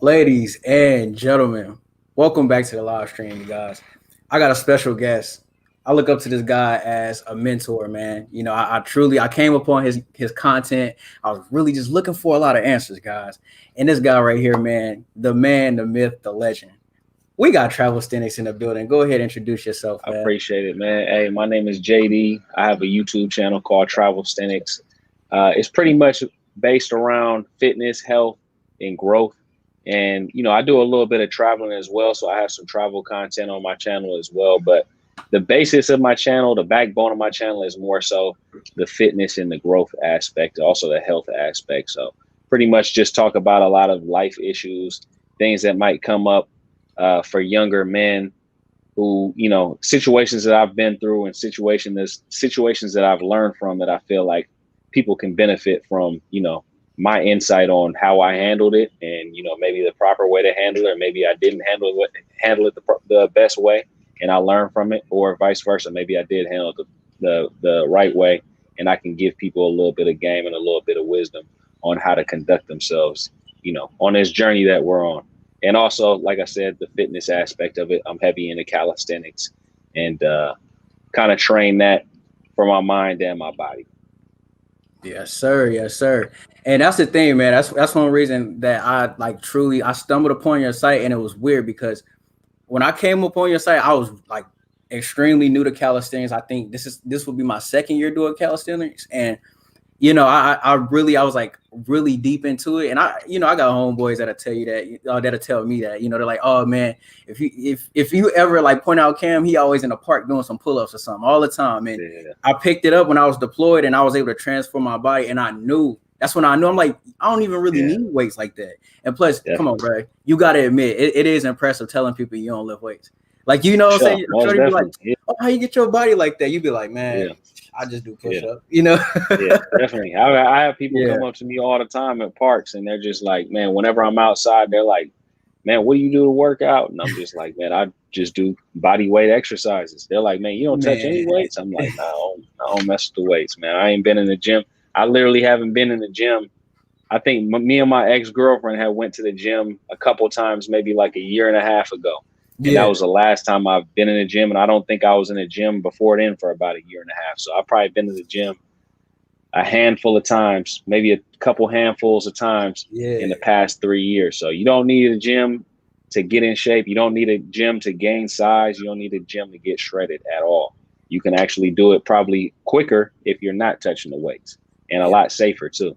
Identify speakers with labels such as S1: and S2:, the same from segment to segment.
S1: Ladies and gentlemen, welcome back to the live stream, you guys. I got a special guest. I look up to this guy as a mentor, man. I truly I came upon his content. I was really just looking for a lot of answers, guys. And this guy right here, man, the myth, the legend. We got Travelsthenix in the building. Go ahead and introduce yourself,
S2: I
S1: man.
S2: appreciate it, man. Hey, my name is JD. I have a YouTube channel called Travelsthenix. It's pretty much based around fitness, health, and growth. And, I do a little bit of traveling as well. So I have some travel content on my channel as well. But the basis of my channel, the backbone of my channel is more so the fitness and the growth aspect, also the health aspect. So pretty much just talk about a lot of life issues, things that might come up for younger men who, situations that I've been through and situations that I've learned from that I feel like people can benefit from, my insight on how I handled it and, maybe the proper way to handle it. Or maybe I didn't handle it the best way and I learned from it, or vice versa. Maybe I did handle it the right way, and I can give people a little bit of game and a little bit of wisdom on how to conduct themselves, on this journey that we're on. And also, like I said, the fitness aspect of it, I'm heavy into calisthenics and kind of train that for my mind and my body.
S1: Yes, sir. Yes, sir. And that's the thing, man. That's one reason that I like truly I stumbled upon your site, and it was weird because when I came upon your site, I was like extremely new to calisthenics. I think this would be my second year doing calisthenics, and I was like really deep into it, and I got homeboys that'll tell you that, that'll tell me that, they're like, oh man, if you ever like point out Cam, he always in the park doing some pull-ups or something all the time, and
S2: Yeah.
S1: I picked it up when I was deployed, and I was able to transform my body, and that's when I knew I'm like, I don't even really need weights like that. And plus,
S2: Definitely.
S1: come on, bro, you got to admit it is impressive telling people you don't lift weights. Like, what I'm saying? Shorty be like, oh, how you get your body like that? You be like, man, I just do push up,
S2: Yeah, definitely. I have people come up to me all the time at parks, and they're just like, man, whenever I'm outside, they're like, man, what do you do to work out? And I'm just like, man, I just do body weight exercises. They're like, man, you don't touch any weights? I'm like, no, I don't mess with the weights, man. I ain't been in the gym. I literally haven't been in the gym. I think me and my ex-girlfriend had went to the gym a couple times, maybe like a year and a half ago. And that was the last time I've been in the gym. And I don't think I was in the gym before then for about a year and a half. So I've probably been to the gym a handful of times, maybe a couple handfuls of times in the past 3 years. So you don't need a gym to get in shape. You don't need a gym to gain size. You don't need a gym to get shredded at all. You can actually do it probably quicker if you're not touching the weights, and a lot safer too.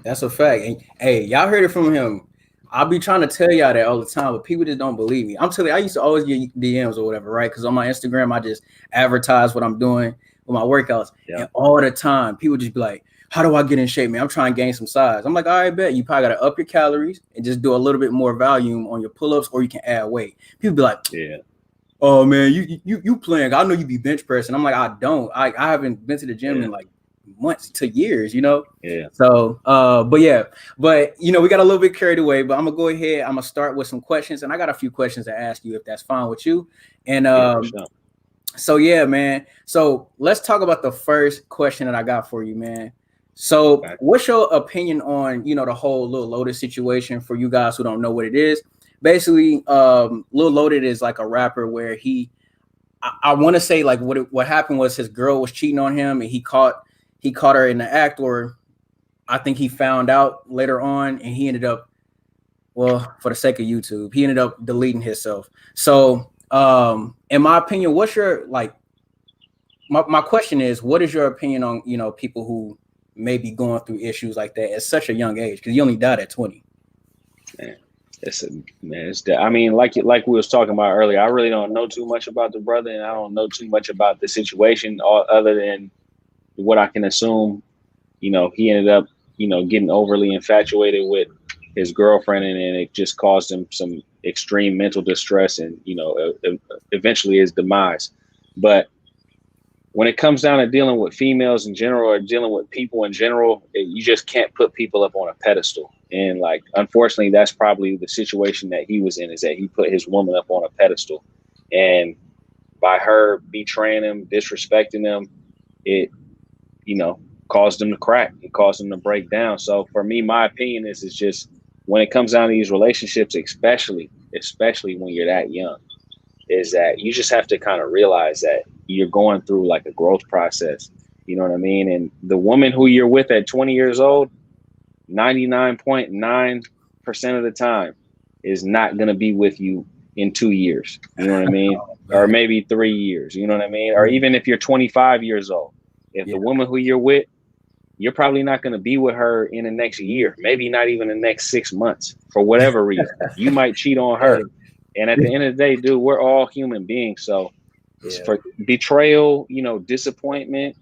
S1: That's a fact. And hey, y'all heard it from him. I'll be trying to tell y'all that all the time, but people just don't believe me. I'm telling you, I used to always get DMs or whatever, right? Because on my Instagram, I just advertise what I'm doing with my workouts.
S2: Yeah.
S1: And all the time, people just be like, how do I get in shape, man? I'm trying to gain some size. I'm like, all right, bet. You probably got to up your calories and just do a little bit more volume on your pull-ups, or you can add weight. People be like, oh, man, you playing. I know you be bench pressing. I'm like, I don't. I haven't been to the gym in like months to years, So but we got a little bit carried away, but I'm gonna go ahead. I'm gonna start with some questions, and I got a few questions to ask you if that's fine with you. And so man, so let's talk about the first question that I got for you, man. So what's your opinion on the whole Lil Loaded situation? For you guys who don't know what it is, basically Lil Loaded is like a rapper where I want to say like what happened was his girl was cheating on him, and he caught her in the act, or I think he found out later on, and he ended up, well, for the sake of YouTube, he ended up deleting himself. So in my opinion, what's your my question is, what is your opinion on people who may be going through issues like that at such a young age? Because he only died at 20.
S2: I mean, like we was talking about earlier, I really don't know too much about the brother, and I don't know too much about the situation other than what I can assume. He ended up, getting overly infatuated with his girlfriend, and it just caused him some extreme mental distress and, eventually his demise. But when it comes down to dealing with females in general, or dealing with people in general, you just can't put people up on a pedestal. And unfortunately, that's probably the situation that he was in, is that he put his woman up on a pedestal, and by her betraying him, disrespecting him, it, caused him to crack. It caused him to break down. So for me, my opinion is just, when it comes down to these relationships, especially when you're that young, is that you just have to kind of realize that you're going through like a growth process. You know what I mean? And the woman who you're with at 20 years old, 99.9% of the time is not going to be with you in 2 years. You know what I mean? Or maybe 3 years. You know what I mean? Or even if you're 25 years old, if the woman who you're with, you're probably not going to be with her in the next year, maybe not even the next 6 months for whatever reason. You might cheat on her. And at the end of the day, dude, we're all human beings. So for betrayal, you know, disappointment,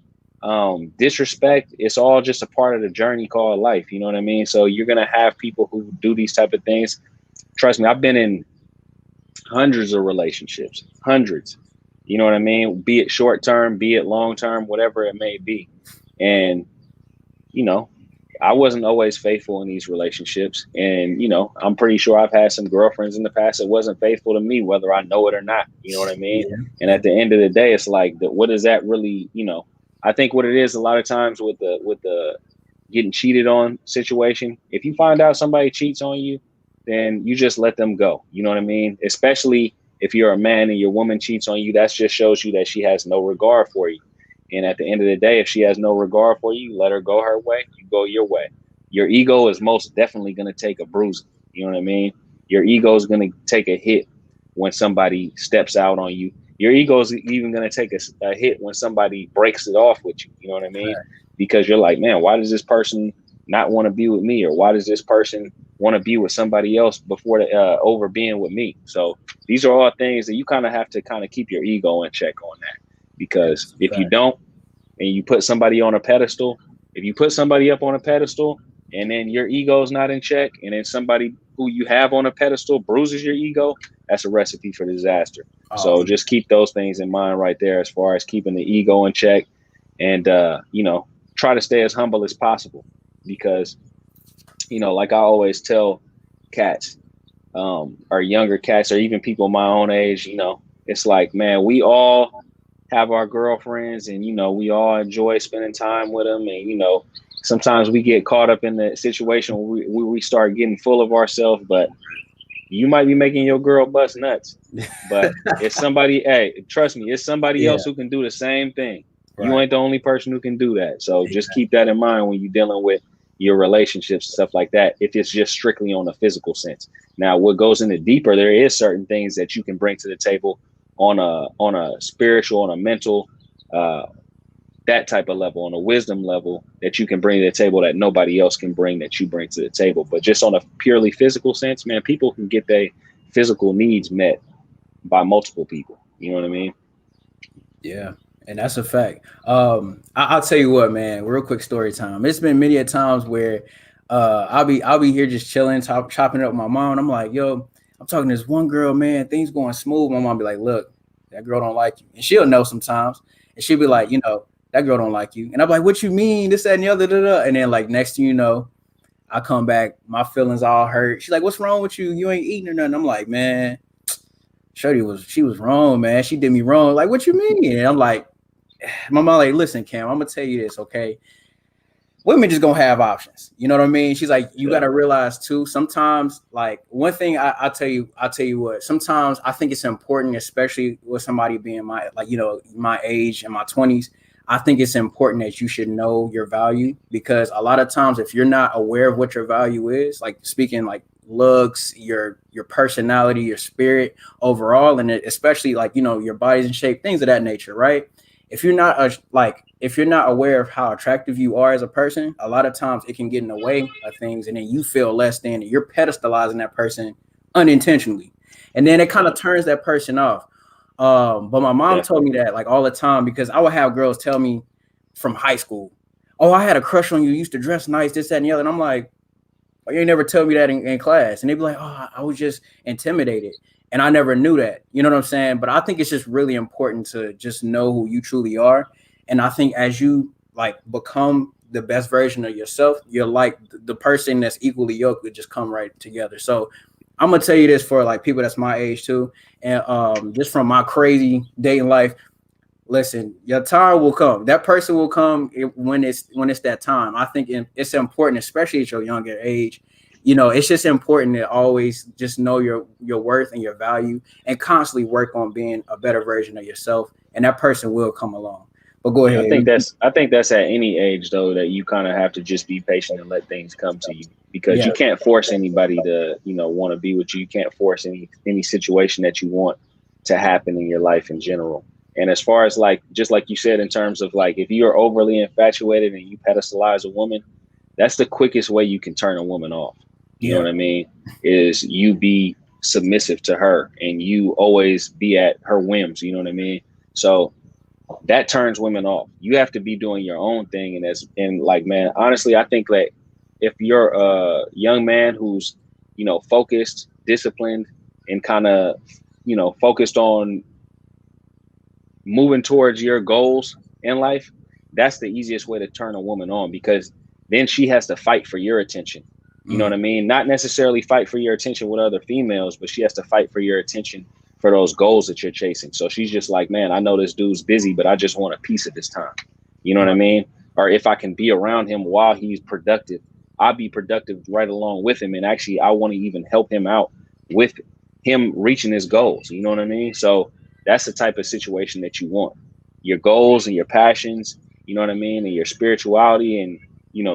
S2: disrespect, it's all just a part of the journey called life. You know what I mean? So you're going to have people who do these type of things. Trust me, I've been in hundreds of relationships, hundreds, you know what I mean? Be it short term, be it long term, whatever it may be. And, you know, I wasn't always faithful in these relationships. And, you know, I'm pretty sure I've had some girlfriends in the past that wasn't faithful to me, whether I know it or not. You know what I mean? Yeah. And at the end of the day, it's like, what does that really, you know, I think what it is a lot of times with the getting cheated on situation, if you find out somebody cheats on you, then you just let them go. You know what I mean? Especially if you're a man and your woman cheats on you, that just shows you that she has no regard for you. And at the end of the day, if she has no regard for you, let her go her way, you go your way. Your ego is most definitely going to take a bruising. You know what I mean? Your ego is going to take a hit when somebody steps out on you. Your ego is even going to take a hit when somebody breaks it off with you. You know what I mean? Right. Because you're like, man, why does this person not want to be with me? Or why does this person want to be with somebody else before over being with me? So these are all things that you kind of have to kind of keep your ego in check on that. Because if you don't, and you put somebody on a pedestal, if you put somebody up on a pedestal and then your ego is not in check, and then somebody who you have on a pedestal bruises your ego, that's a recipe for disaster. So just keep those things in mind right there as far as keeping the ego in check, and, you know, try to stay as humble as possible, because, you know, like I always tell cats, or younger cats, or even people my own age, you know, it's like, man, we all have our girlfriends, and, you know, we all enjoy spending time with them. And, you know, sometimes we get caught up in the situation where we start getting full of ourselves, but you might be making your girl bust nuts. But it's somebody, hey, trust me, it's somebody else who can do the same thing. Right. You ain't the only person who can do that. So just keep that in mind when you're dealing with your relationships and stuff like that, if it's just strictly on a physical sense. Now, what goes into deeper, there is certain things that you can bring to the table on a spiritual, on a mental, that type of level, on a wisdom level, that you can bring to the table that nobody else can bring, that you bring to the table. But just on a purely physical sense, man, people can get their physical needs met by multiple people. You know what I mean? Yeah.
S1: And that's a fact. I'll tell you what, man, real quick story time. It's been many a times where I'll be here just chilling, chopping it up with my mom. And I'm like, yo, I'm talking to this one girl, man, things going smooth. My mom be like, look, that girl don't like you. And she'll know sometimes. And she'll be like, you know, that girl don't like you. And I'm like, what you mean? This, that, and the other, And then, like, next thing you know, I come back, my feelings all hurt. She's like, what's wrong with you? You ain't eating or nothing. I'm like, man, she was wrong, man. She did me wrong. Like, what you mean? And I'm like, my mom like, listen, Cam, I'm going to tell you this, okay? Women just gonna have options. You know what I mean? She's like, you got to realize too, sometimes, like, one thing I'll tell you what, sometimes I think it's important, especially with somebody being my, like, you know, my age in my 20s, I think it's important that you should know your value, because a lot of times if you're not aware of what your value is, like speaking like looks, your personality, your spirit overall, and especially like, you know, your body's in shape, things of that nature, right? If you're not aware of how attractive you are as a person, a lot of times it can get in the way of things, and then you feel less than, and you're pedestalizing that person unintentionally, and then it kind of turns that person off. But my mom told me that like all the time, because I would have girls tell me from high school, oh, I had a crush on you, used to dress nice, this, that, and the other. And I'm like, oh, you ain't never tell me that in class. And they'd be like, oh, I was just intimidated. And I never knew that. You know what I'm saying? But I think it's just really important to just know who you truly are. And I think as you like become the best version of yourself, you're like the person that's equally yoked would just come right together. So I'm going to tell you this for like people that's my age too. And just from my crazy dating life, listen, your time will come. That person will come when it's that time. I think it's important, especially at your younger age. it's just important to always just know your worth and your value, and constantly work on being a better version of yourself, and that person will come along. But go ahead.
S2: I think that's at any age though, that you kind of have to just be patient and let things come to you, because you can't force anybody to, want to be with you. You can't force any situation that you want to happen in your life in general. And as far as like, just like you said, in terms of like, if you're overly infatuated and you pedestalize a woman, that's the quickest way you can turn a woman off. You know what I mean? Is you be submissive to her and you always be at her whims. You know what I mean? So that turns women off. You have to be doing your own thing. And like, man, honestly, I think that if you're a young man who's, focused, disciplined, and kind of, focused on moving towards your goals in life, that's the easiest way to turn a woman on, because then she has to fight for your attention. You know what I mean? Not necessarily fight for your attention with other females, but she has to fight for your attention for those goals that you're chasing. So she's just like, man, I know this dude's busy, but I just want a piece of his time. You know what I mean? Or if I can be around him while he's productive, I'll be productive right along with him. And actually, I want to even help him out with him reaching his goals. You know what I mean? So that's the type of situation that you want. Your goals and your passions, you know what I mean? And your spirituality and,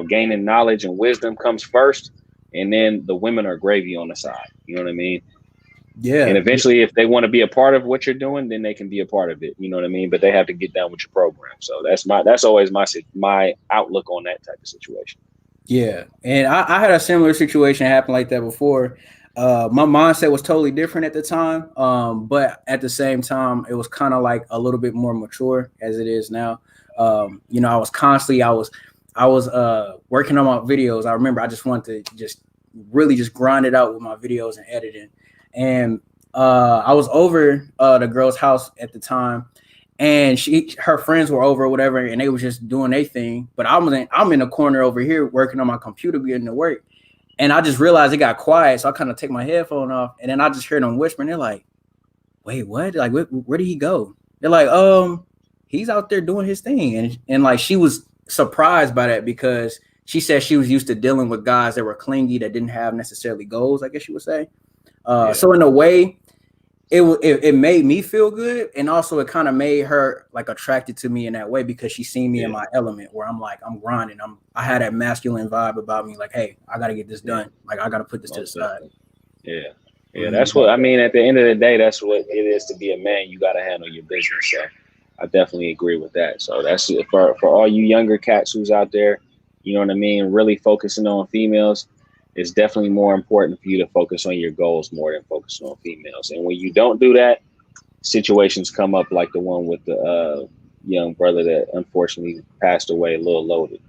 S2: gaining knowledge and wisdom comes first. And then the women are gravy on the side. You know what I mean?
S1: Yeah.
S2: And eventually, if they want to be a part of what you're doing, then they can be a part of it. You know what I mean? But they have to get down with your program. So that's always my outlook on that type of situation.
S1: Yeah. And I had a similar situation happen like that before. My mindset was totally different at the time. But at the same time, it was kind of like a little bit more mature as it is now. I was working on my videos. I remember I just wanted to really grind it out with my videos and editing. And I was over the girl's house at the time, and her friends were over or whatever, and they was just doing their thing. But I'm in the corner over here working on my computer, getting to work. And I just realized it got quiet, so I kind of take my headphone off, and then I just heard them whispering. They're like, "Wait, what? Like, where did he go?" They're like, he's out there doing his thing." And like, she was surprised by that, because she said she was used to dealing with guys that were clingy, that didn't have necessarily goals, I guess you would say. So in a way, it made me feel good, and also it kind of made her like attracted to me in that way, because she seen me in my element, where I'm like, I'm grinding. I had that masculine vibe about me, like, hey, I got to get this done. Like, I got to put this to the side.
S2: Yeah, that's what I mean. At the end of the day, that's what it is to be a man. You got to handle your business. So I definitely agree with that. So that's for all you younger cats who's out there, you know what I mean, really focusing on females. It's definitely more important for you to focus on your goals more than focusing on females. And when you don't do that, situations come up like the one with the young brother that unfortunately passed away, a little loaded.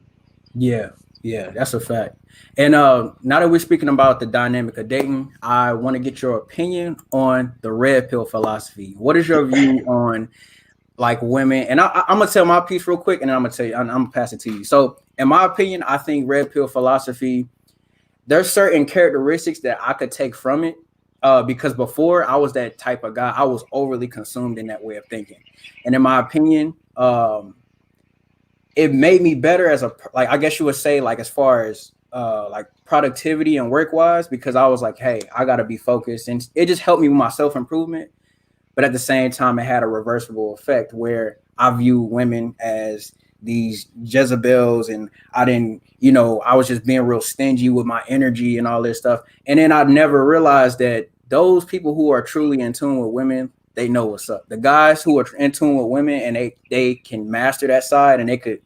S1: Yeah, that's a fact. And now that we're speaking about the dynamic of dating, I want to get your opinion on the red pill philosophy. What is your view on like women? And I'm gonna tell my piece real quick, and then I'm gonna tell you, I'm gonna pass it to you. So in my opinion, I think red pill philosophy, there's certain characteristics that I could take from it, because before I was that type of guy. I was overly consumed in that way of thinking, and in my opinion, it made me better as like, I guess you would say, like, as far as like productivity and work wise, because I was like, hey, I got to be focused, and it just helped me with my self improvement. But at the same time, it had a reversible effect where I view women as these Jezebels, and I was just being real stingy with my energy and all this stuff. And then I never realized that those people who are truly in tune with women, they know what's up. The guys who are in tune with women and they can master that side, and they could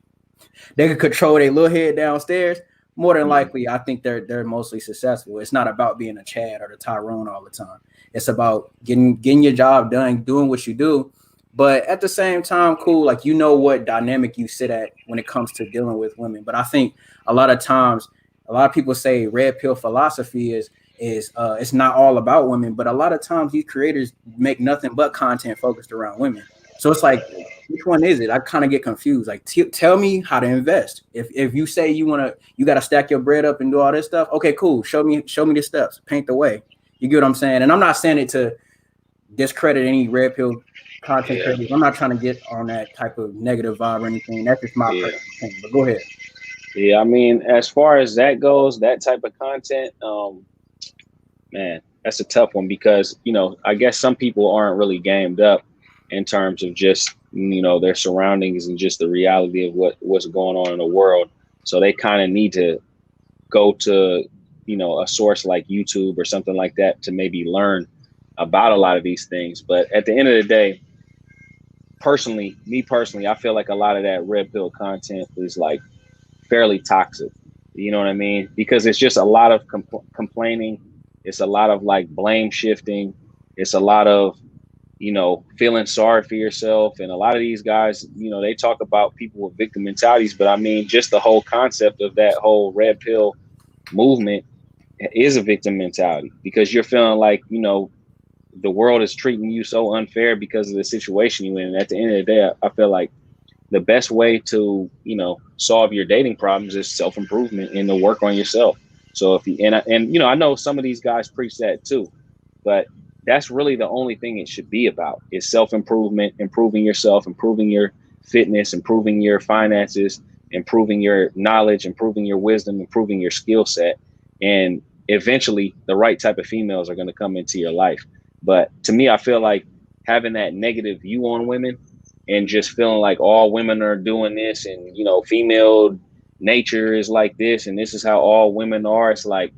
S1: control their little head downstairs, more than likely, I think they're mostly successful. It's not about being a Chad or the Tyrone all the time. It's about getting your job done, doing what you do. But at the same time, cool, like, what dynamic you sit at when it comes to dealing with women. But I think a lot of times, a lot of people say red pill philosophy is it's not all about women. But a lot of times these creators make nothing but content focused around women. So it's like, which one is it? I kind of get confused. Like, tell me how to invest. If you say you got to stack your bread up and do all this stuff. Okay, cool. Show me the steps. Paint the way. You get what I'm saying? And I'm not saying it to discredit any red pill content creators. I'm not trying to get on that type of negative vibe or anything. That's just my personal opinion. But go ahead.
S2: Yeah, I mean, as far as that goes, that type of content, man, that's a tough one because, you know, I guess some people aren't really gamed up in terms of just, you know, their surroundings and just the reality of what's going on in the world. So they kind of need to go to, you know, a source like YouTube or something like that to maybe learn about a lot of these things. But at the end of the day, me personally, I feel like a lot of that red pill content is like fairly toxic. You know what I mean? Because it's just a lot of complaining. It's a lot of like blame shifting. It's a lot of, you know, feeling sorry for yourself. And a lot of these guys, you know, they talk about people with victim mentalities, but I mean, just the whole concept of that whole red pill movement is a victim mentality because you're feeling like, you know, the world is treating you so unfair because of the situation you're in. And at the end of the day, I feel like the best way to, you know, solve your dating problems is self-improvement and to work on yourself. So if you, and you know, I know some of these guys preach that too, but that's really the only thing it should be about is self-improvement, improving yourself, improving your fitness, improving your finances, improving your knowledge, improving your wisdom, improving your skill set. And eventually the right type of females are going to come into your life. But to me, I feel like having that negative view on women and just feeling like all women are doing this and, you know, female nature is like this and this is how all women are. It's like,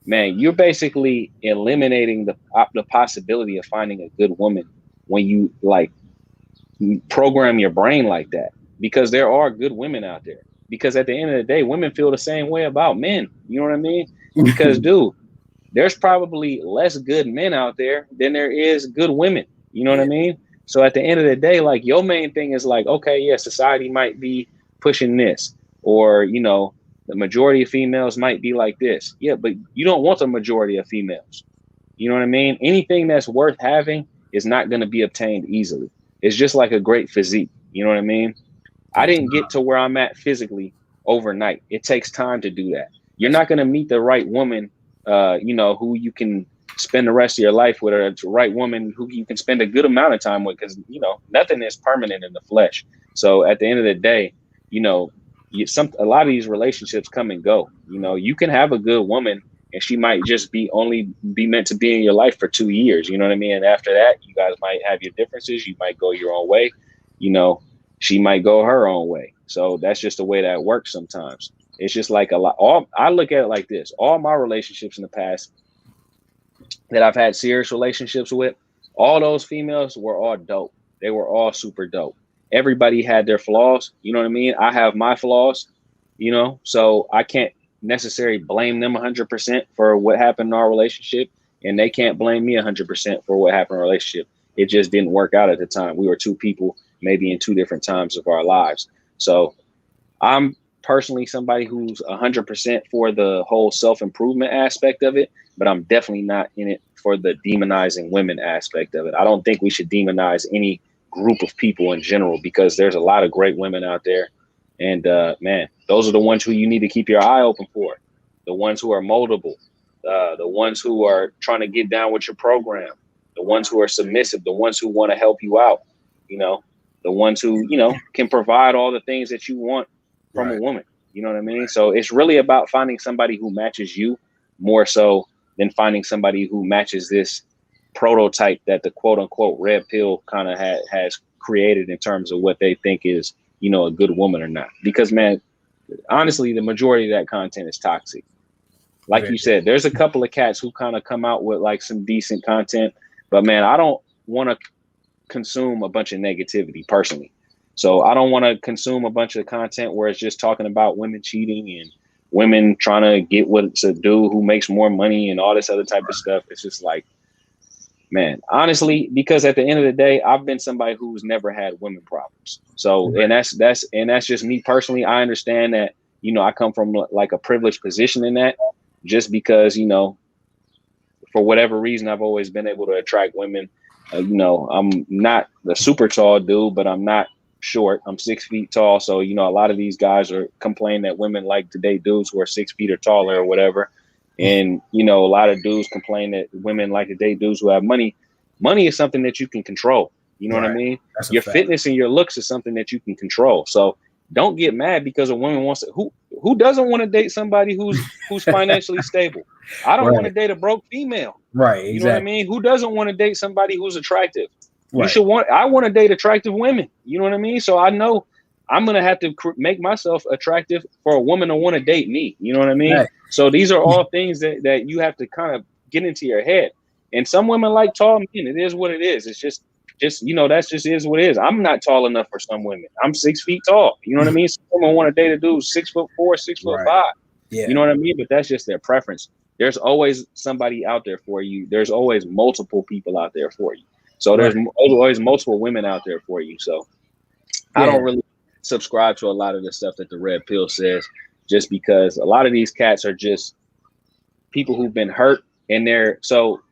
S2: man, you're basically eliminating the possibility of finding a good woman when you like program your brain like that, because there are good women out there. Because at the end of the day, women feel the same way about men. You know what I mean? Because, dude, there's probably less good men out there than there is good women. You know what I mean? So at the end of the day, like your main thing is like, okay, yeah, society might be pushing this, or, you know, the majority of females might be like this. Yeah, but you don't want the majority of females. You know what I mean? Anything that's worth having is not going to be obtained easily. It's just like a great physique. You know what I mean? I didn't get to where I'm at physically overnight. It takes time to do that. You're not going to meet the right woman, you know, who you can spend the rest of your life with, or the right woman who you can spend a good amount of time with, because, you know, nothing is permanent in the flesh. So at the end of the day, you know, a lot of these relationships come and go. You know, you can have a good woman and she might just only be meant to be in your life for 2 years. You know what I mean? And after that, you guys might have your differences. You might go your own way. You know, she might go her own way. So that's just the way that works sometimes. It's just like a lot. I look at it like this. All my relationships in the past that I've had serious relationships with, all those females were all dope. They were all super dope. Everybody had their flaws. You know what I mean? I have my flaws, you know, so I can't necessarily blame them 100% for what happened in our relationship. And they can't blame me 100% for what happened in our relationship. It just didn't work out at the time. We were two people, maybe in two different times of our lives. So I'm personally somebody who's 100% for the whole self-improvement aspect of it, but I'm definitely not in it for the demonizing women aspect of it. I don't think we should demonize any group of people in general, because there's a lot of great women out there. And man, those are the ones who you need to keep your eye open for. The ones who are moldable, the ones who are trying to get down with your program, the ones who are submissive, the ones who want to help you out, you know, the ones who, you know, can provide all the things that you want from a woman. You know what I mean? So it's really about finding somebody who matches you more so than finding somebody who matches this prototype that the quote unquote red pill kind of has created in terms of what they think is, you know, a good woman or not. Because, man, honestly, the majority of that content is toxic. Like you said, there's a couple of cats who kind of come out with like some decent content, but man, I don't want to consume a bunch of negativity personally. So I don't want to consume a bunch of content where it's just talking about women cheating and women trying to get what's a dude who makes more money and all this other type of stuff. It's just like, man, honestly, because at the end of the day, I've been somebody who's never had women problems. So, and that's just me personally. I understand that, you know, I come from like a privileged position in that, just because, you know, for whatever reason, I've always been able to attract women. You know, I'm not a super tall dude, but I'm not short. I'm 6 feet tall. So, you know, a lot of these guys are complaining that women like to date dudes who are 6 feet or taller or whatever. And, you know, a lot of dudes complain that women like to date dudes who have money. Money is something that you can control. You know what I mean? Your fitness and your looks is something that you can control. So don't get mad because a woman wants to, who doesn't want to date somebody who's financially stable? I don't want to date a broke female.
S1: Right.
S2: You know what I
S1: Exactly.
S2: mean? Who doesn't want to date somebody who's attractive?
S1: Right.
S2: I want to date attractive women. You know what I mean? So I know I'm going to have to make myself attractive for a woman to want to date me. You know what I mean?
S1: Right.
S2: So these are all things that you have to kind of get into your head. And some women like tall men. It is what it is. It's just, that's just is what it is. I'm not tall enough for some women. I'm 6 feet tall. You know what I mean? Some women want to date a dude 6'4", 6'5".
S1: Yeah.
S2: You know what I mean? But that's just their preference. There's always somebody out there for you. There's always multiple people out there for you. So there's always multiple women out there for you. So I don't really subscribe to a lot of the stuff that the red pill says, just because a lot of these cats are just people who've been hurt, and so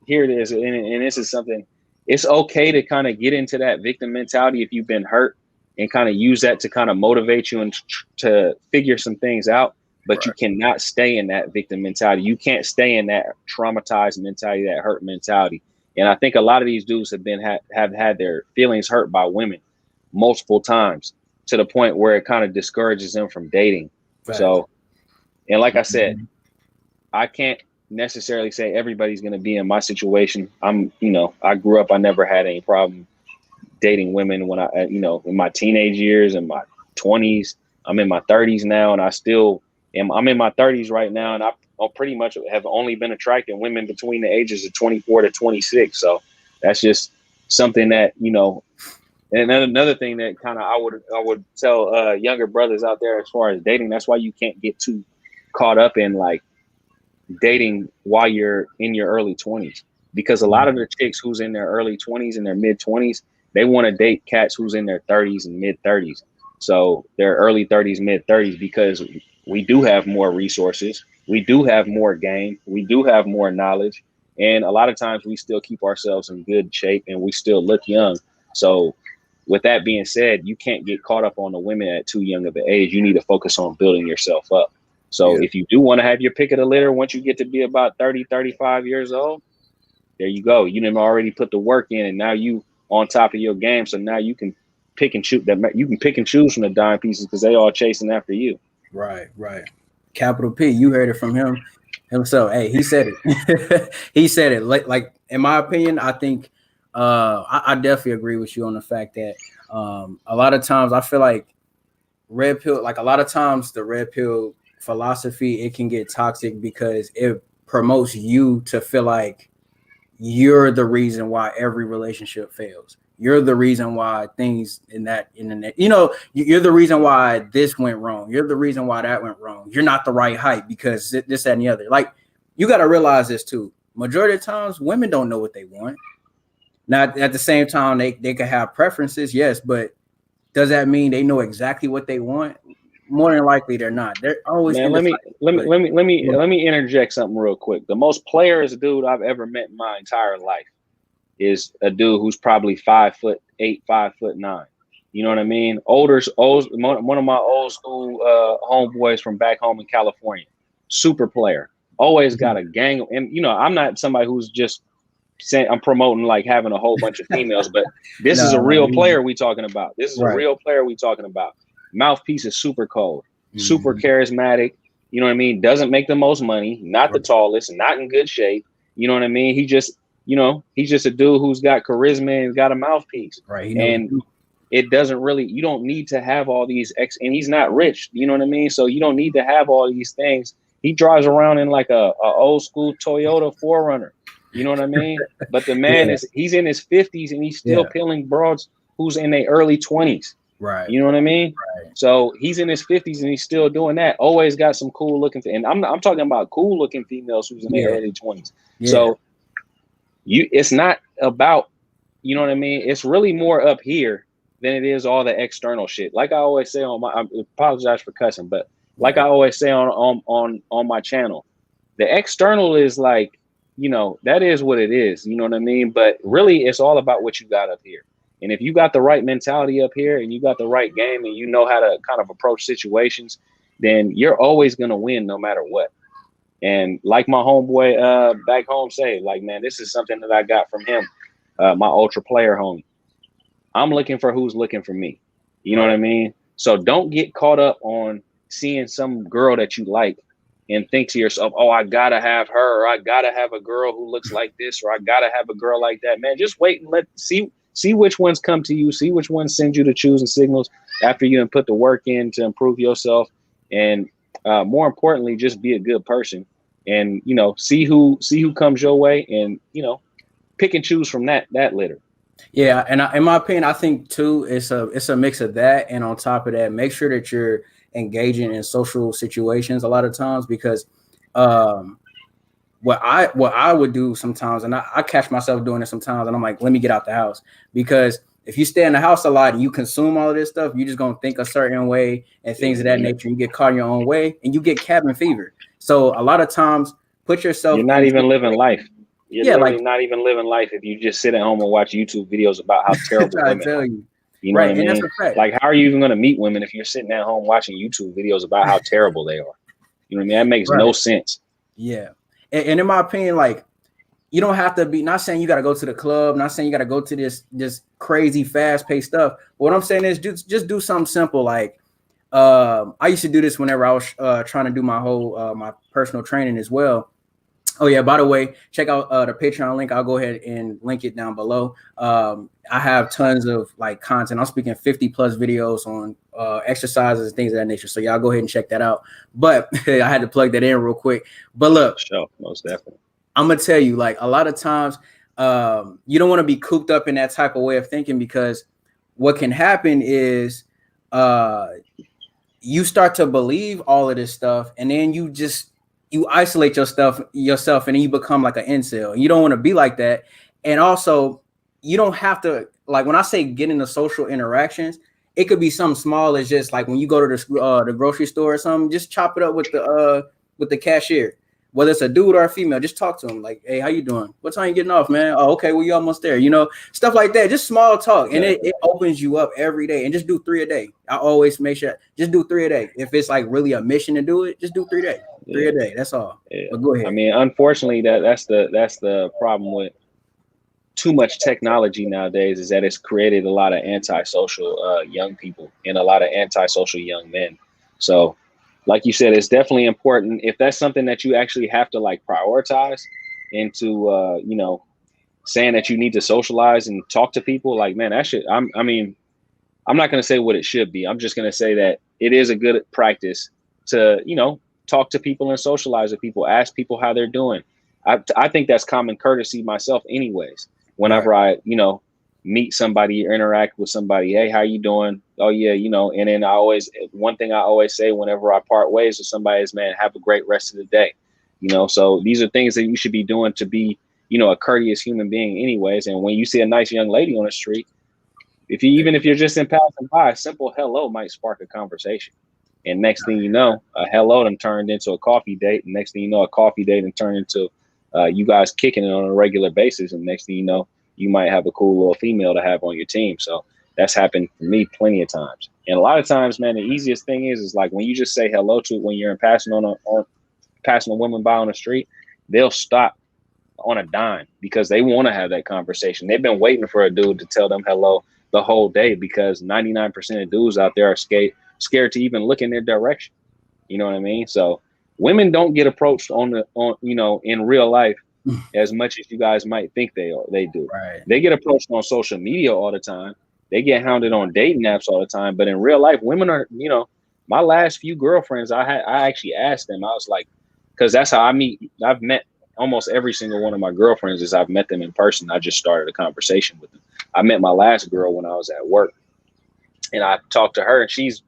S2: here it is. And this is something, it's okay to kind of get into that victim mentality if you've been hurt, and kind of use that to kind of motivate you and to figure some things out. But you cannot stay in that victim mentality. You can't stay in that traumatized mentality, that hurt mentality. And I think a lot of these dudes have had their feelings hurt by women multiple times, to the point where it kind of discourages them from dating. Right. So, and like I said, I can't necessarily say everybody's going to be in my situation. I grew up, I never had any problem dating women when in my teenage years and my 20s. I'm in my 30s now, and I'm in my 30s right now, and I pretty much have only been attracting women between the ages of 24 to 26. So that's just something that, and then another thing that kind of I would tell younger brothers out there as far as dating. That's why you can't get too caught up in like dating while you're in your early 20s, because a lot of the chicks who's in their early 20s and their mid 20s, they want to date cats who's in their 30s and mid 30s. So their early 30s, mid 30s, because we do have more resources, we do have more game, we do have more knowledge, and a lot of times we still keep ourselves in good shape and we still look young. So with that being said, you can't get caught up on the women at too young of an age. You need to focus on building yourself up. So if you do want to have your pick of the litter, once you get to be about 30, 35 years old, there you go. You didn't already put the work in, and now you on top of your game. So now you can pick and choose from the dime pieces, because they all chasing after you.
S1: Right. Capital P. You heard it from him himself. Hey, he said it. He said it. Like in my opinion, I think I definitely agree with you on the fact that a lot of times I feel like red pill, like a lot of times the red pill philosophy, it can get toxic because it promotes you to feel like you're the reason why every relationship fails. You're the reason why things in the net, you're the reason why this went wrong. You're the reason why that went wrong. You're not the right height because this, that, and the other. Like, you got to realize this too. Majority of times, women don't know what they want. Now, at the same time, they can have preferences, yes, but does that mean they know exactly what they want? More than likely, they're not. They're always.
S2: Man, let me interject something real quick. The most players dude I've ever met in my entire life is a dude who's probably 5'8", 5'9". You know what I mean? One of my old school homeboys from back home in California. Super player. Always got a gang. And I'm not somebody who's just saying I'm promoting like having a whole bunch of females, but this is a real player we talking about. This is a real player we talking about. Mouthpiece is super cold, super charismatic. You know what I mean? Doesn't make the most money, not the tallest, not in good shape. You know what I mean? He just, he's just a dude who's got charisma and got a mouthpiece.
S1: Right.
S2: And it doesn't really, you don't need to have all these and he's not rich. You know what I mean? So you don't need to have all these things. He drives around in like a old school Toyota 4Runner. You know what I mean? But the man he's in his 50s and he's still peeling broads who's in their early 20s.
S1: Right.
S2: You know what I mean?
S1: Right.
S2: So he's in his 50s and he's still doing that. Always got some cool looking, and I'm talking about cool looking females who's in their early 20s. Yeah. So it's not about, you know what I mean? It's really more up here than it is all the external shit. Like I always say I apologize for cussing, but like I always say on my channel, the external is like, that is what it is. You know what I mean? But really, it's all about what you got up here. And if you got the right mentality up here and you got the right game and you know how to kind of approach situations, then you're always going to win no matter what. And like my homeboy back home say, like, man, this is something that I got from him, my ultra player homie. I'm looking for who's looking for me. You know what I mean? So don't get caught up on seeing some girl that you like and think to yourself, oh, I gotta have her, or I gotta have a girl who looks like this, or I gotta have a girl like that. Man, just wait and see which ones come to you, see which ones send you the choosing signals after you put the work in to improve yourself. And more importantly, just be a good person, and see who comes your way, and pick and choose from that litter.
S1: Yeah, and in my opinion, I think too, it's a mix of that, and on top of that, make sure that you're engaging in social situations a lot of times, because what I would do sometimes, and I catch myself doing it sometimes, and I'm like, let me get out the house, because if you stay in the house a lot and you consume all of this stuff, you're just gonna think a certain way and things of that nature. You get caught in your own way, and you get cabin fever. So a lot of times, put yourself.
S2: You're not even living life. You're not even living life if you just sit at home and watch YouTube videos about how terrible women are. You know what I mean? That's a fact. Like, how are you even going to meet women if you're sitting at home watching YouTube videos about how terrible they are? You know what I mean? That makes no sense.
S1: Yeah. And in my opinion, like, you don't have to be, not saying you got to go to the club, not saying you got to go to this crazy fast paced stuff. But what I'm saying is just do something simple. Like, I used to do this whenever I was trying to do my whole my personal training as well. Oh yeah, by the way, check out the Patreon link. I'll go ahead and link it down below. I have tons of like content. I'm speaking 50 plus videos on exercises and things of that nature. So y'all go ahead and check that out. But I had to plug that in real quick. But look,
S2: sure, most definitely.
S1: I'm gonna tell you, like, a lot of times you don't want to be cooped up in that type of way of thinking, because what can happen is you start to believe all of this stuff, and then you isolate yourself, and then you become like an incel. You don't want to be like that. And also, you don't have to, like, when I say get into social interactions, it could be something small as just like when you go to the grocery store or something, just chop it up with the cashier, whether it's a dude or a female. Just talk to them like, hey, how you doing? What time you getting off, man? Oh, okay, well, you almost there, stuff like that. Just small talk, and it opens you up every day. And just do 3 a day. I always make sure, just do 3 a day. If it's like really a mission to do it, just do 3 days. 3 a day. That's all.
S2: Yeah.
S1: But go ahead.
S2: I mean, unfortunately, that's the problem with too much technology nowadays, is that it's created a lot of antisocial young people and a lot of antisocial young men. So, like you said, it's definitely important, if that's something that you actually have to like prioritize into, saying that you need to socialize and talk to people. Like, man, that should. I'm not going to say what it should be. I'm just going to say that it is a good practice to, talk to people and socialize with people, ask people how they're doing. I think that's common courtesy myself anyways. Whenever I, meet somebody or interact with somebody, hey, how you doing? Oh yeah, and then one thing I always say whenever I part ways with somebody is, man, have a great rest of the day. So these are things that you should be doing to be, a courteous human being anyways. And when you see a nice young lady on the street, even if you're just in passing by, a simple hello might spark a conversation. And next thing you know, a hello done turned into a coffee date. And next thing you know, a coffee date and turned into you guys kicking it on a regular basis. And next thing you know, you might have a cool little female to have on your team. So that's happened for me plenty of times. And a lot of times, man, the easiest thing is like when you just say hello to, when you're passing a woman by on the street, they'll stop on a dime because they want to have that conversation. They've been waiting for a dude to tell them hello the whole day, because 99% of dudes out there are scared to even look in their direction. You know what I mean? So women don't get approached in real life as much as you guys might think they do.
S1: Right.
S2: They get approached on social media all the time. They get hounded on dating apps all the time. But in real life, women are, my last few girlfriends, I actually asked them, I was like, because that's how I meet. I've met almost every single one of my girlfriends is I've met them in person. I just started a conversation with them. I met my last girl when I was at work, and I talked to her, and she's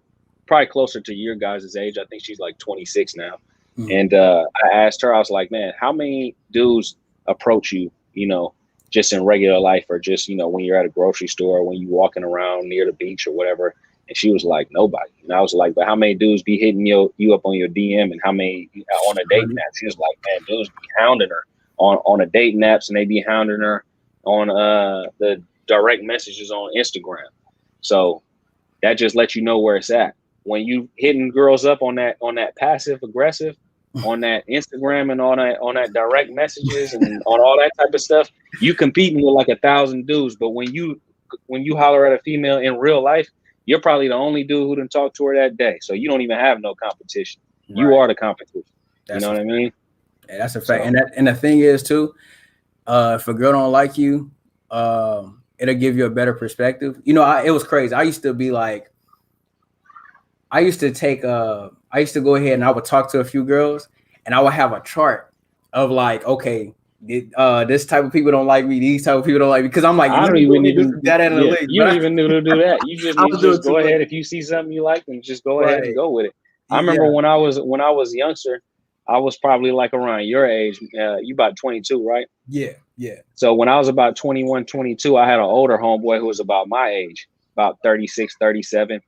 S2: probably closer to your guys' age. I think she's like 26 now. Mm-hmm. And I asked her, I was like, man, how many dudes approach you, just in regular life, or just, when you're at a grocery store, or when you're walking around near the beach or whatever? And she was like, nobody. And I was like, but how many dudes be hitting you up on your DM, and how many on a dating app? She was like, man, dudes be hounding her on a dating apps, and they be hounding her on the direct messages on Instagram. So that just lets you know where it's at. When you hitting girls up on that passive aggressive, on that Instagram and on that direct messages and on all that type of stuff, you competing with like 1,000 dudes. But when you holler at a female in real life, you're probably the only dude who didn't talk to her that day. So you don't even have no competition.
S1: Right.
S2: You are the competition.
S1: That's
S2: you know what I mean?
S1: Yeah, that's a fact. So, and the thing is too, if a girl don't like you, it'll give you a better perspective. You know, it was crazy. I used to be like, I used to go ahead and I would talk to a few girls and I would have a chart of like, okay, this type of people don't like me, these type of people don't like me. Because I'm like,
S2: I don't even need to
S1: that analytics.
S2: You don't even need to do that. You just need to just go ahead. If you see something you like, then just go ahead and go with it. I remember when I was youngster, I was probably like around your age. You about 22, right?
S1: Yeah.
S2: So when I was about 21, 22, I had an older homeboy who was about my age, about 36, 37.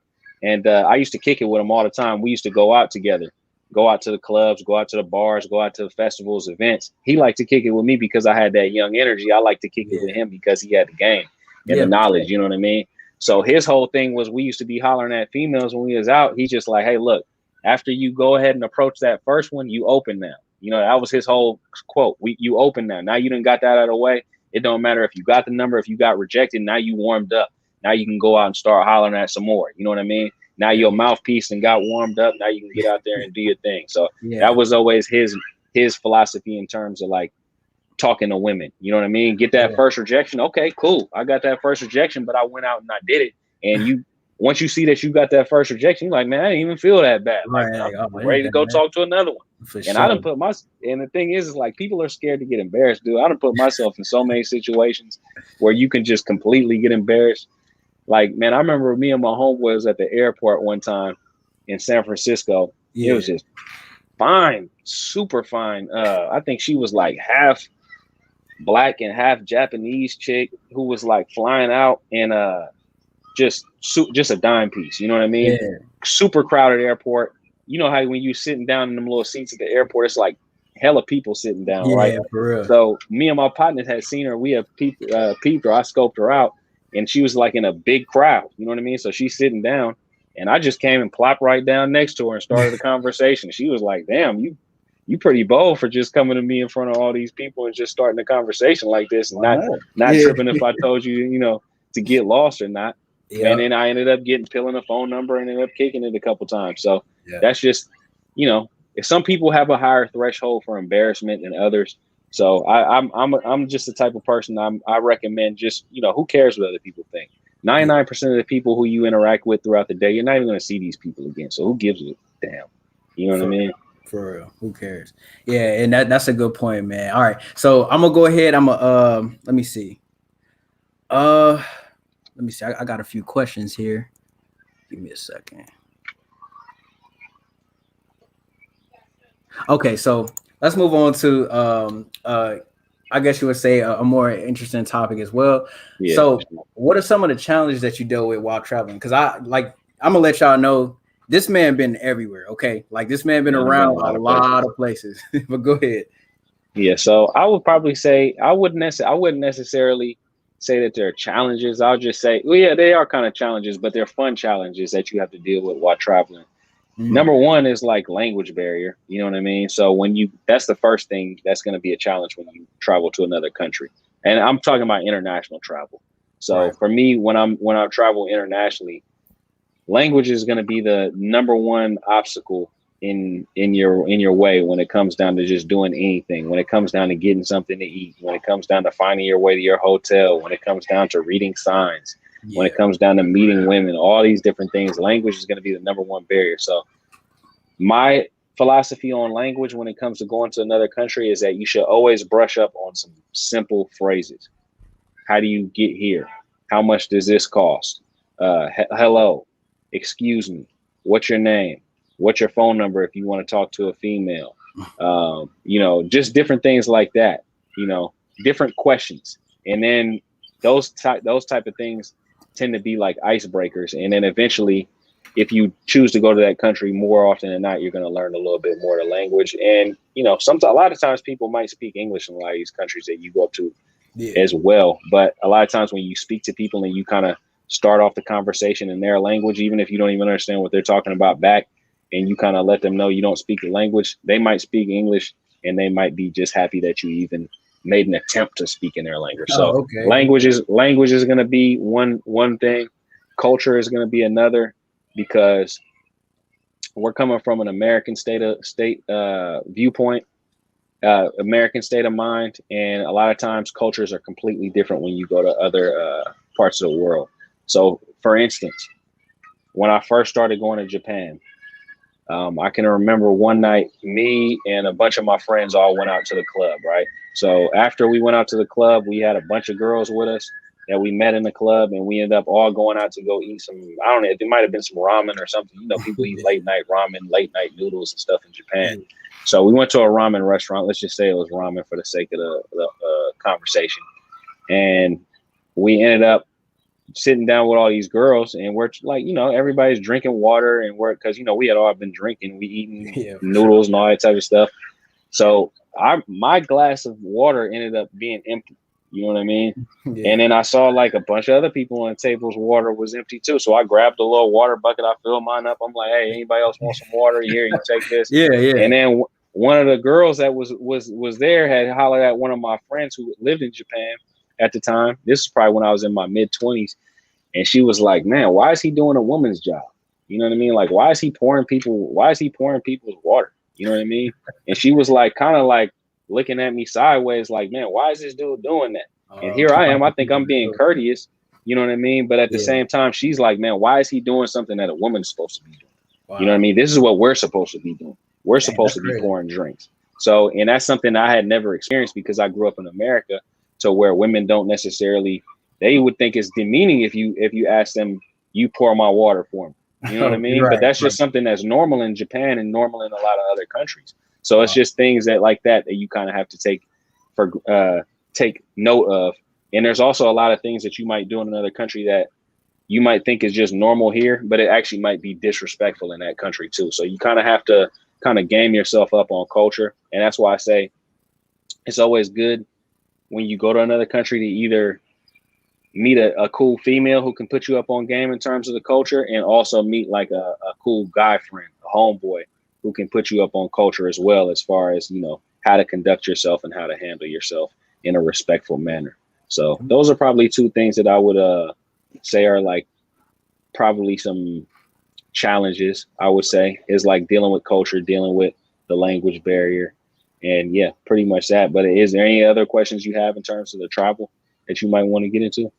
S2: And I used to kick it with him all the time. We used to go out together, go out to the clubs, go out to the bars, go out to the festivals, events. He liked to kick it with me because I had that young energy. I like to kick it with him because he had the game and the knowledge, you know what I mean? So his whole thing was we used to be hollering at females when we was out. He's just like, hey, look, after you go ahead and approach that first one, you open now. You know, that was his whole quote. You open now. Now you done got that out of the way. It don't matter if you got the number, if you got rejected, now you warmed up. Now you can go out and start hollering at some more. You know what I mean? Now your mouthpiece and got warmed up. Now you can get out there and do your thing. So that was always his philosophy in terms of like talking to women. You know what I mean? Get that first rejection. Okay, cool. I got that first rejection, but I went out and I did it. And once you see that you got that first rejection, you're like, man, I didn't even feel that bad. Like, I'm ready to go talk to another one. I done put and the thing is like people are scared to get embarrassed, dude. I done put myself in so many situations where you can just completely get embarrassed. Like, man, I remember me and my homeboy was at the airport one time in San Francisco. It was just fine, super fine. I think she was like half black and half Japanese chick who was like flying out and just a dime piece. You know what I mean? Yeah. Super crowded airport. You know how when you sitting down in them little seats at the airport, it's like hella people sitting down, right?
S1: For real.
S2: So me and my partners had seen her. We have peeped her. I scoped her out. And she was like in a big crowd, you know what I mean? So she's sitting down and I just came and plopped right down next to her and started a conversation. She was like, damn, you pretty bold for just coming to me in front of all these people and just starting a conversation like this and not tripping if I told you, you know, to get lost or not. And then I ended up peeling a phone number and ended up kicking it a couple times. So that's just, you know, if some people have a higher threshold for embarrassment than others. So I'm just the type of person I recommend just, you know, who cares what other people think? 99% of the people who you interact with throughout the day, you're not even going to see these people again. So who gives a damn? You know what I mean?
S1: For real. Who cares? Yeah. And that's a good point, man. All right. So I'm going to go ahead. Let me see. I got a few questions here. Give me a second. Okay. So let's move on to, I guess you would say a more interesting topic as well. Yeah. So what are some of the challenges that you deal with while traveling? Because I'm gonna let y'all know this man been everywhere. Okay. Like this man been around a lot of places, but go ahead.
S2: Yeah. So I would probably say, I wouldn't necessarily say that there are challenges. I'll just say, well, yeah, they are kind of challenges, but they're fun challenges that you have to deal with while traveling. Number one is like language barrier. You know what I mean? So that's the first thing that's going to be a challenge when you travel to another country. And I'm talking about international travel. So for me, when I travel internationally, language is going to be the number one obstacle in your way when it comes down to just doing anything, when it comes down to getting something to eat, when it comes down to finding your way to your hotel, when it comes down to reading signs. When it comes down to meeting women, all these different things, language is going to be the number one barrier. So my philosophy on language when it comes to going to another country is that you should always brush up on some simple phrases. How do you get here? How much does this cost? Hello, excuse me. What's your name? What's your phone number if you want to talk to a female? You know, just different things like that, you know, different questions. And then those type of things tend to be like icebreakers. And then eventually, if you choose to go to that country more often than not, you're going to learn a little bit more of the language. And, you know, a lot of times people might speak English in a lot of these countries that you go to as well. But a lot of times when you speak to people and you kind of start off the conversation in their language, even if you don't even understand what they're talking about back, and you kind of let them know you don't speak the language, they might speak English and they might be just happy that you even made an attempt to speak in their language. So language is going to be one thing. culture is going to be another, because we're coming from an American state viewpoint, American state of mind, and a lot of times cultures are completely different when you go to other parts of the world. So, for instance, when I first started going to Japan, I can remember one night, me and a bunch of my friends all went out to the club, right? So after we went out to the club, we had a bunch of girls with us that we met in the club, and we ended up all going out to go eat some, I don't know, it might have been some ramen or something. You know, people eat late night ramen, late night noodles and stuff in Japan. So we went to a ramen restaurant. Let's just say it was ramen for the sake of the conversation. And we ended up sitting down with all these girls, and we're like, you know, everybody's drinking water, and we're, because, you know, we had all been drinking, we eating noodles and all that type of stuff. So my glass of water ended up being empty. You know what I mean? Yeah. And then I saw like a bunch of other people on the tables' water was empty too. So I grabbed a little water bucket. I filled mine up. I'm like, hey, anybody else want some water? Here, you take this.
S1: Yeah.
S2: And then one of the girls that was there had hollered at one of my friends who lived in Japan at the time. This is probably when I was in my mid-20s. And she was like, man, why is he doing a woman's job? You know what I mean? Like, why is he pouring people's water? You know what I mean? And she was like, kind of like looking at me sideways, like, man, why is this dude doing that? And here I am. I think I'm being courteous. You know what I mean? But at the same time, she's like, man, why is he doing something that a woman's supposed to be doing? Wow. You know what I mean? This is what we're supposed to be doing. We're supposed to be pouring drinks. So, and that's something I had never experienced because I grew up in America, to where women don't necessarily, they would think it's demeaning if you ask them, you pour my water for me. You know what I mean? But that's just something that's normal in Japan and normal in a lot of other countries. So it's just things that like that you kind of have to take note of. And there's also a lot of things that you might do in another country that you might think is just normal here, but it actually might be disrespectful in that country too. So you kind of have to kind of game yourself up on culture. And that's why I say it's always good when you go to another country to either meet a cool female who can put you up on game in terms of the culture, and also meet like a cool guy friend, a homeboy, who can put you up on culture as well, as far as, you know, how to conduct yourself and how to handle yourself in a respectful manner. So those are probably two things that I would say are like probably some challenges, I would say, is like dealing with culture, dealing with the language barrier, and yeah, pretty much that. But is there any other questions you have in terms of the travel that you might want to get into?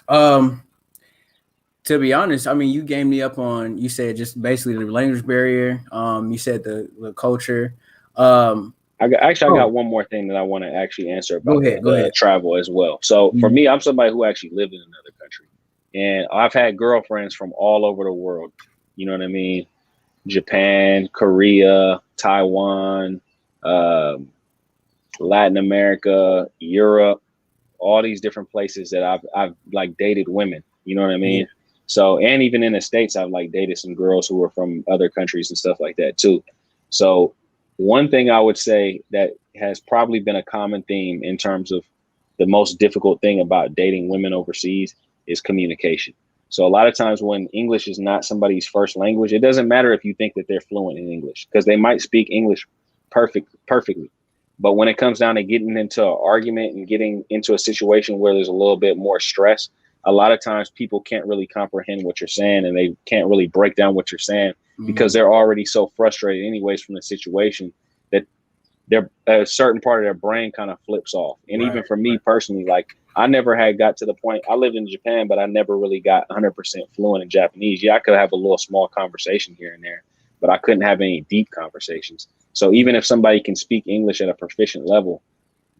S1: To be honest, I mean, you gave me up on, you said just basically the language barrier. You said the culture.
S2: I got one more thing that I want to actually answer about the travel as well. So for me, I'm somebody who actually lived in another country, and I've had girlfriends from all over the world. You know what I mean? Japan, Korea, Taiwan, Latin America, Europe, all these different places that I've like dated women. You know what I mean? Yeah. So, and even in the States, I've like dated some girls who were from other countries and stuff like that too. So one thing I would say that has probably been a common theme in terms of the most difficult thing about dating women overseas is communication. So a lot of times when English is not somebody's first language, it doesn't matter if you think that they're fluent in English, because they might speak English perfectly. But when it comes down to getting into an argument and getting into a situation where there's a little bit more stress, a lot of times people can't really comprehend what you're saying, and they can't really break down what you're saying because they're already so frustrated anyways from the situation that a certain part of their brain kind of flips off. And even for me personally, like I never had got to the point, I lived in Japan, but I never really got 100% fluent in Japanese. Yeah, I could have a little small conversation here and there, but I couldn't have any deep conversations. So even if somebody can speak English at a proficient level,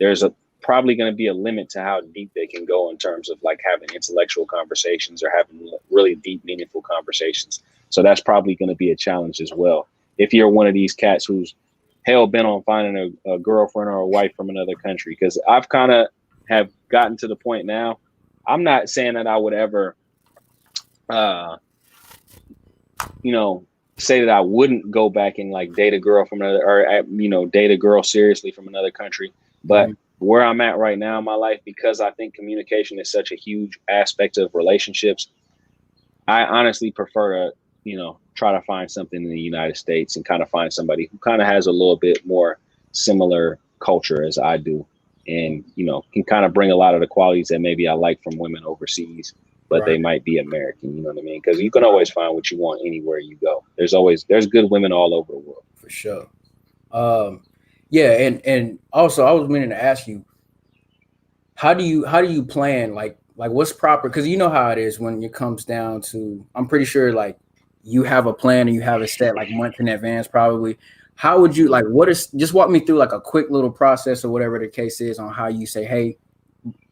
S2: there's probably going to be a limit to how deep they can go in terms of like having intellectual conversations or having really deep, meaningful conversations. So that's probably going to be a challenge as well. If you're one of these cats who's hell bent on finding a girlfriend or a wife from another country, because I've kind of have gotten to the point now. I'm not saying that I would ever, say that I wouldn't go back and like date a girl from another, or date a girl seriously from another country. But where I'm at right now in my life, because I think communication is such a huge aspect of relationships, I honestly prefer to, try to find something in the United States and kind of find somebody who kind of has a little bit more similar culture as I do, and, can kind of bring a lot of the qualities that maybe I like from women overseas but they might be American. You know what I mean? Because you can always find what you want anywhere you go. There's good women all over the world.
S1: For sure. Yeah, and also I was meaning to ask you, how do you plan, like what's proper, because you know how it is when it comes down to, I'm pretty sure like you have a plan and you have it set like months in advance probably. How would you, like, what is, just walk me through like a quick little process or whatever the case is on how you say, hey,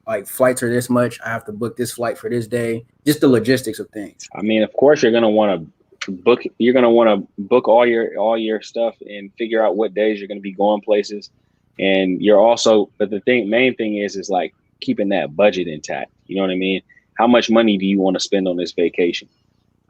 S1: like flights are this much, I have to book this flight for this day, just the logistics of things.
S2: I mean, of course you're gonna want to book. You're gonna want to book all your stuff and figure out what days you're gonna be going places. And you're also, but the main thing is like keeping that budget intact. You know what I mean? How much money do you want to spend on this vacation?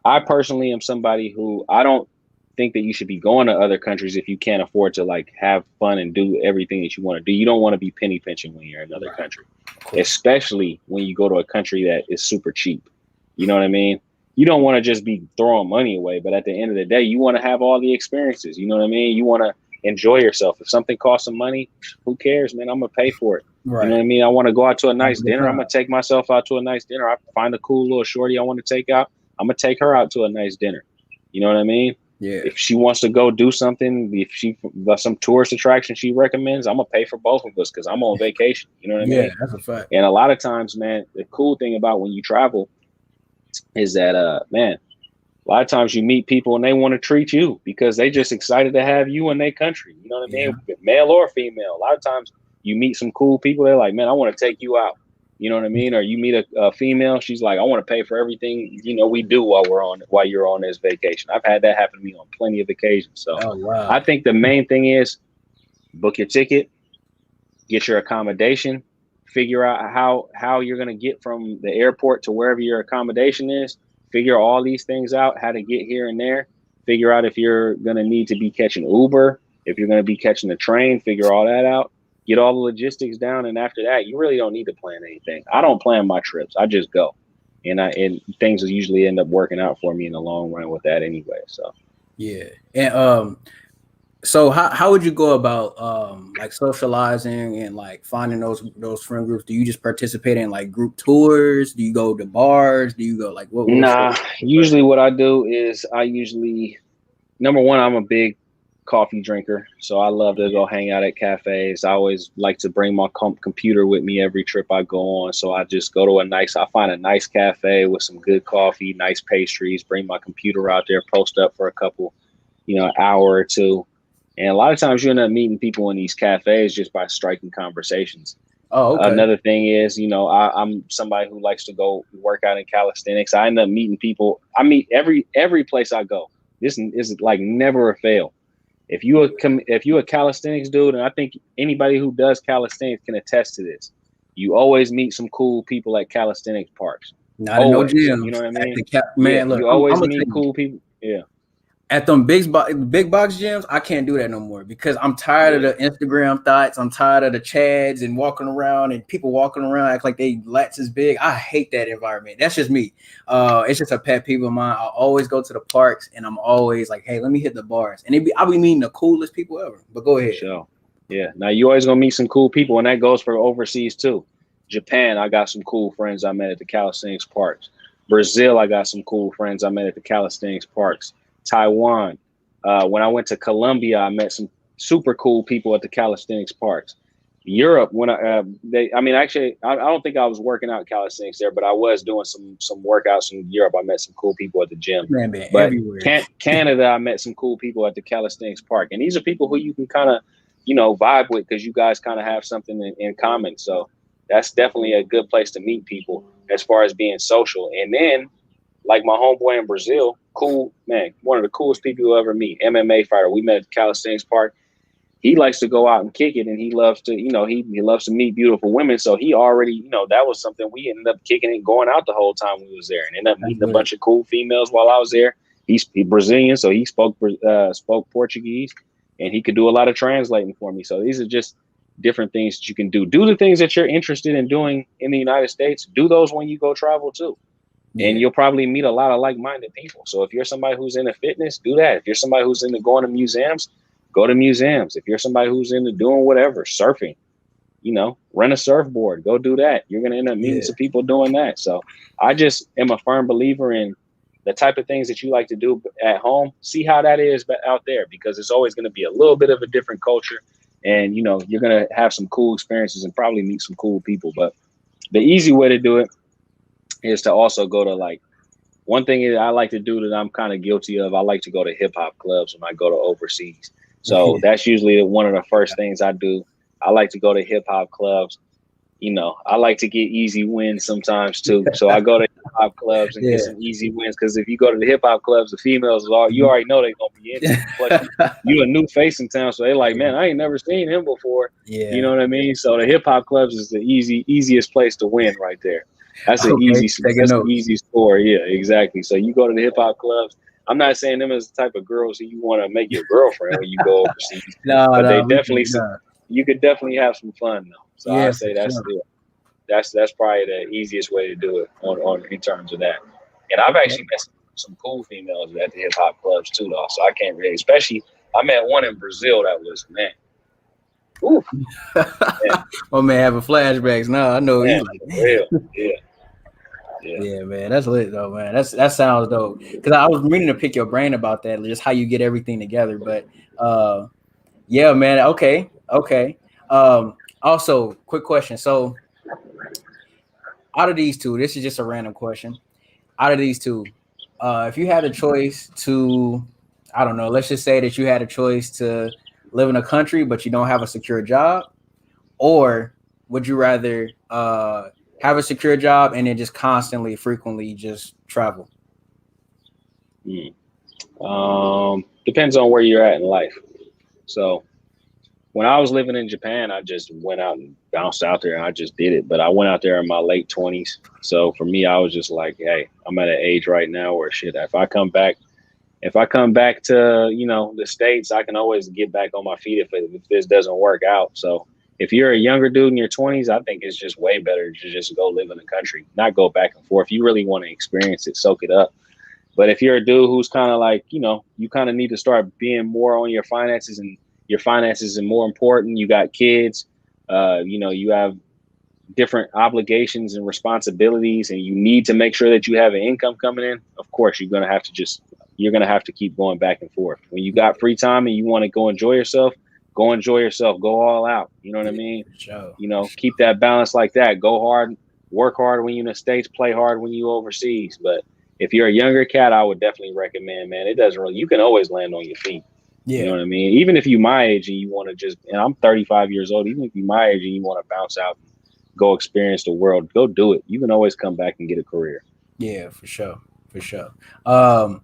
S2: I personally am somebody who, I don't think that you should be going to other countries if you can't afford to like have fun and do everything that you want to do. You don't want to be penny pinching when you're in another country, especially when you go to a country that is super cheap. You know what I mean? You don't want to just be throwing money away, but at the end of the day, you want to have all the experiences. You know what I mean? You want to enjoy yourself. If something costs some money, who cares, man? I'm gonna pay for it. Right. You know what I mean? I want to go out to a nice dinner. I'm gonna take myself out to a nice dinner. I find a cool little shorty I want to take out. I'm gonna take her out to a nice dinner. You know what I mean?
S1: Yeah.
S2: If she wants to go do something, if she got some tourist attraction she recommends, I'm gonna pay for both of us because I'm on vacation. You know what I mean?
S1: Yeah, that's a fact.
S2: And a lot of times, man, the cool thing about when you travel is that, man, a lot of times you meet people and they want to treat you because they just excited to have you in their country. You know what I mean? Male or female. A lot of times you meet some cool people. They're like, man, I want to take you out. You know what I mean? Or you meet a female. She's like, I want to pay for everything, you know, we do while you're on this vacation. I've had that happen to me on plenty of occasions. So I think the main thing is book your ticket, get your accommodation, figure out how you're going to get from the airport to wherever your accommodation is. Figure all these things out, how to get here and there. Figure out if you're going to need to be catching Uber, if you're going to be catching a train, figure all that out. Get all the logistics down. And after that, you really don't need to plan anything. I don't plan my trips. I just go. And things usually end up working out for me in the long run with that anyway. So,
S1: yeah. And so how would you go about like socializing and like finding those friend groups? Do you just participate in like group tours? Do you go to bars? Do you go like what?
S2: Nah, usually what I do is number one, I'm a big coffee drinker. So I love to go hang out at cafes. I always like to bring my computer with me every trip I go on. So I just go to I find a nice cafe with some good coffee, nice pastries, bring my computer out there, post up for a couple, hour or two. And a lot of times you end up meeting people in these cafes just by striking conversations.
S1: Oh, okay.
S2: Another thing is, I'm somebody who likes to go work out in calisthenics. I end up meeting people. I meet every place I go. This is like never a fail. If you a calisthenics dude, and I think anybody who does calisthenics can attest to this, you always meet some cool people at calisthenics parks.
S1: Not in no gyms.
S2: You know what I mean?
S1: Man, look,
S2: you always meet cool people. Yeah.
S1: At them big box gyms, I can't do that no more because I'm tired of the Instagram thoughts. I'm tired of the chads and walking around and people walking around act like they lats is big. I hate that environment. That's just me. It's just a pet peeve of mine. I always go to the parks and I'm always like, hey, let me hit the bars. And I'll be meeting the coolest people ever. But go ahead.
S2: Sure. Yeah. Now you always gonna meet some cool people, and that goes for overseas too. Japan, I got some cool friends I met at the calisthenics parks. Brazil, I got some cool friends I met at the calisthenics parks. Taiwan. When I went to Colombia, I met some super cool people at the calisthenics parks. Europe, when I don't think I was working out calisthenics there, but I was doing some workouts in Europe. I met some cool people at the gym.
S1: Man,
S2: but
S1: everywhere.
S2: Canada, I met some cool people at the calisthenics park, and these are people who you can kind of, vibe with because you guys kind of have something in common. So that's definitely a good place to meet people as far as being social. And then, like my homeboy in Brazil, cool man, one of the coolest people you'll ever meet, MMA fighter. We met at the calisthenics park. He likes to go out and kick it, and he loves to, he loves to meet beautiful women. So he already, that was something we ended up kicking and going out the whole time we was there, and ended up meeting a bunch of cool females while I was there. He's Brazilian, so he spoke Portuguese, and he could do a lot of translating for me. So these are just different things that you can do. Do the things that you're interested in doing in the United States. Do those when you go travel too. And you'll probably meet a lot of like-minded people. So if you're somebody who's into fitness, do that. If you're somebody who's into going to museums, go to museums. If you're somebody who's into doing whatever, surfing, rent a surfboard, go do that. You're going to end up meeting some people doing that. So I just am a firm believer in the type of things that you like to do at home. See how that is out there, because it's always going to be a little bit of a different culture. And, you're going to have some cool experiences and probably meet some cool people. But the easy way to do it is to also go to, like, one thing that I like to do that I'm kind of guilty of, I like to go to hip hop clubs when I go to overseas. So that's usually one of the first things I do. I like to go to hip hop clubs. I like to get easy wins sometimes too. So I go to hip hop clubs and get some easy wins. Because if you go to the hip hop clubs, the females you already know they're gonna be into it. Plus, you a new face in town, so they like, man, I ain't never seen him before. You know what I mean? So the hip hop clubs is the easiest place to win right there. That's an easy score. Yeah, exactly. So you go to the hip hop clubs. I'm not saying them as the type of girls who you want to make your girlfriend when you go overseas. You could definitely have some fun though. So I say that's probably the easiest way to do it on in terms of that. And I've actually met some cool females at the hip hop clubs too, though. So I can't really, especially I met one in Brazil that was, man. Ooh.
S1: My man having flashbacks now. I know he's like,
S2: real.
S1: Yeah, man, that's lit though, man. That sounds dope. Because I was meaning to pick your brain about that, just how you get everything together. But yeah, man. Okay. Also, quick question. So, out of these two, this is just a random question. Out of these two, if you had a choice to, I don't know, let's just say that you had a choice to live in a country but you don't have a secure job, or would you rather have a secure job and then just constantly, frequently just travel?
S2: Depends on where you're at in life. So when I was living in Japan, I just went out and bounced out there and I just did it. But I went out there in my late 20s. So for me, I was just like, hey, I'm at an age right now where shit, if I come back to, the States, I can always get back on my feet if this doesn't work out. So if you're a younger dude in your 20s, I think it's just way better to just go live in the country, not go back and forth. You really want to experience it, soak it up. But if you're a dude who's kind of like, you kind of need to start being more on your finances, and your finances are more important. You got kids, you have different obligations and responsibilities, and you need to make sure that you have an income coming in. Of course, you're going to have to keep going back and forth. When you got free time and you want to go enjoy yourself, go all out. You know what I mean?
S1: Sure.
S2: Keep that balance like that. Go hard, work hard when you're in the States, play hard when you overseas. But if you're a younger cat, I would definitely recommend, man, you can always land on your feet. Yeah. You know what I mean? Even if you my age and you want to and I'm 35 years old, even if you my age and you want to bounce out, go experience the world, go do it. You can always come back and get a career.
S1: Yeah, for sure. And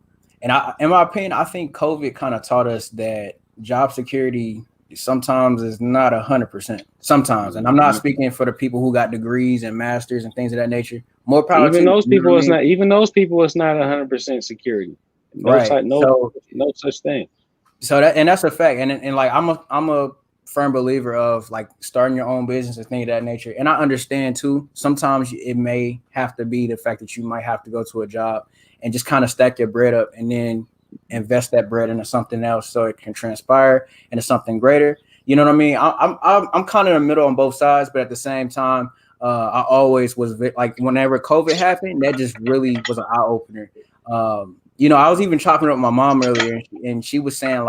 S1: in my opinion, I think COVID kind of taught us that job security sometimes is not 100%. Sometimes, and I'm not speaking for the people who got degrees and masters and things of that nature. More power
S2: even to those people. It's not even those people. It's not 100% security. No such thing.
S1: So that's a fact. And like I'm a firm believer of like starting your own business and things of that nature. And I understand too, sometimes it may have to be the fact that you might have to go to a job and just kind of stack your bread up and then invest that bread into something else so it can transpire into something greater. You know what I mean? I'm kind of in the middle on both sides, but at the same time, I always was like, whenever COVID happened, that just really was an eye opener. I was even chopping up with my mom earlier, and she was saying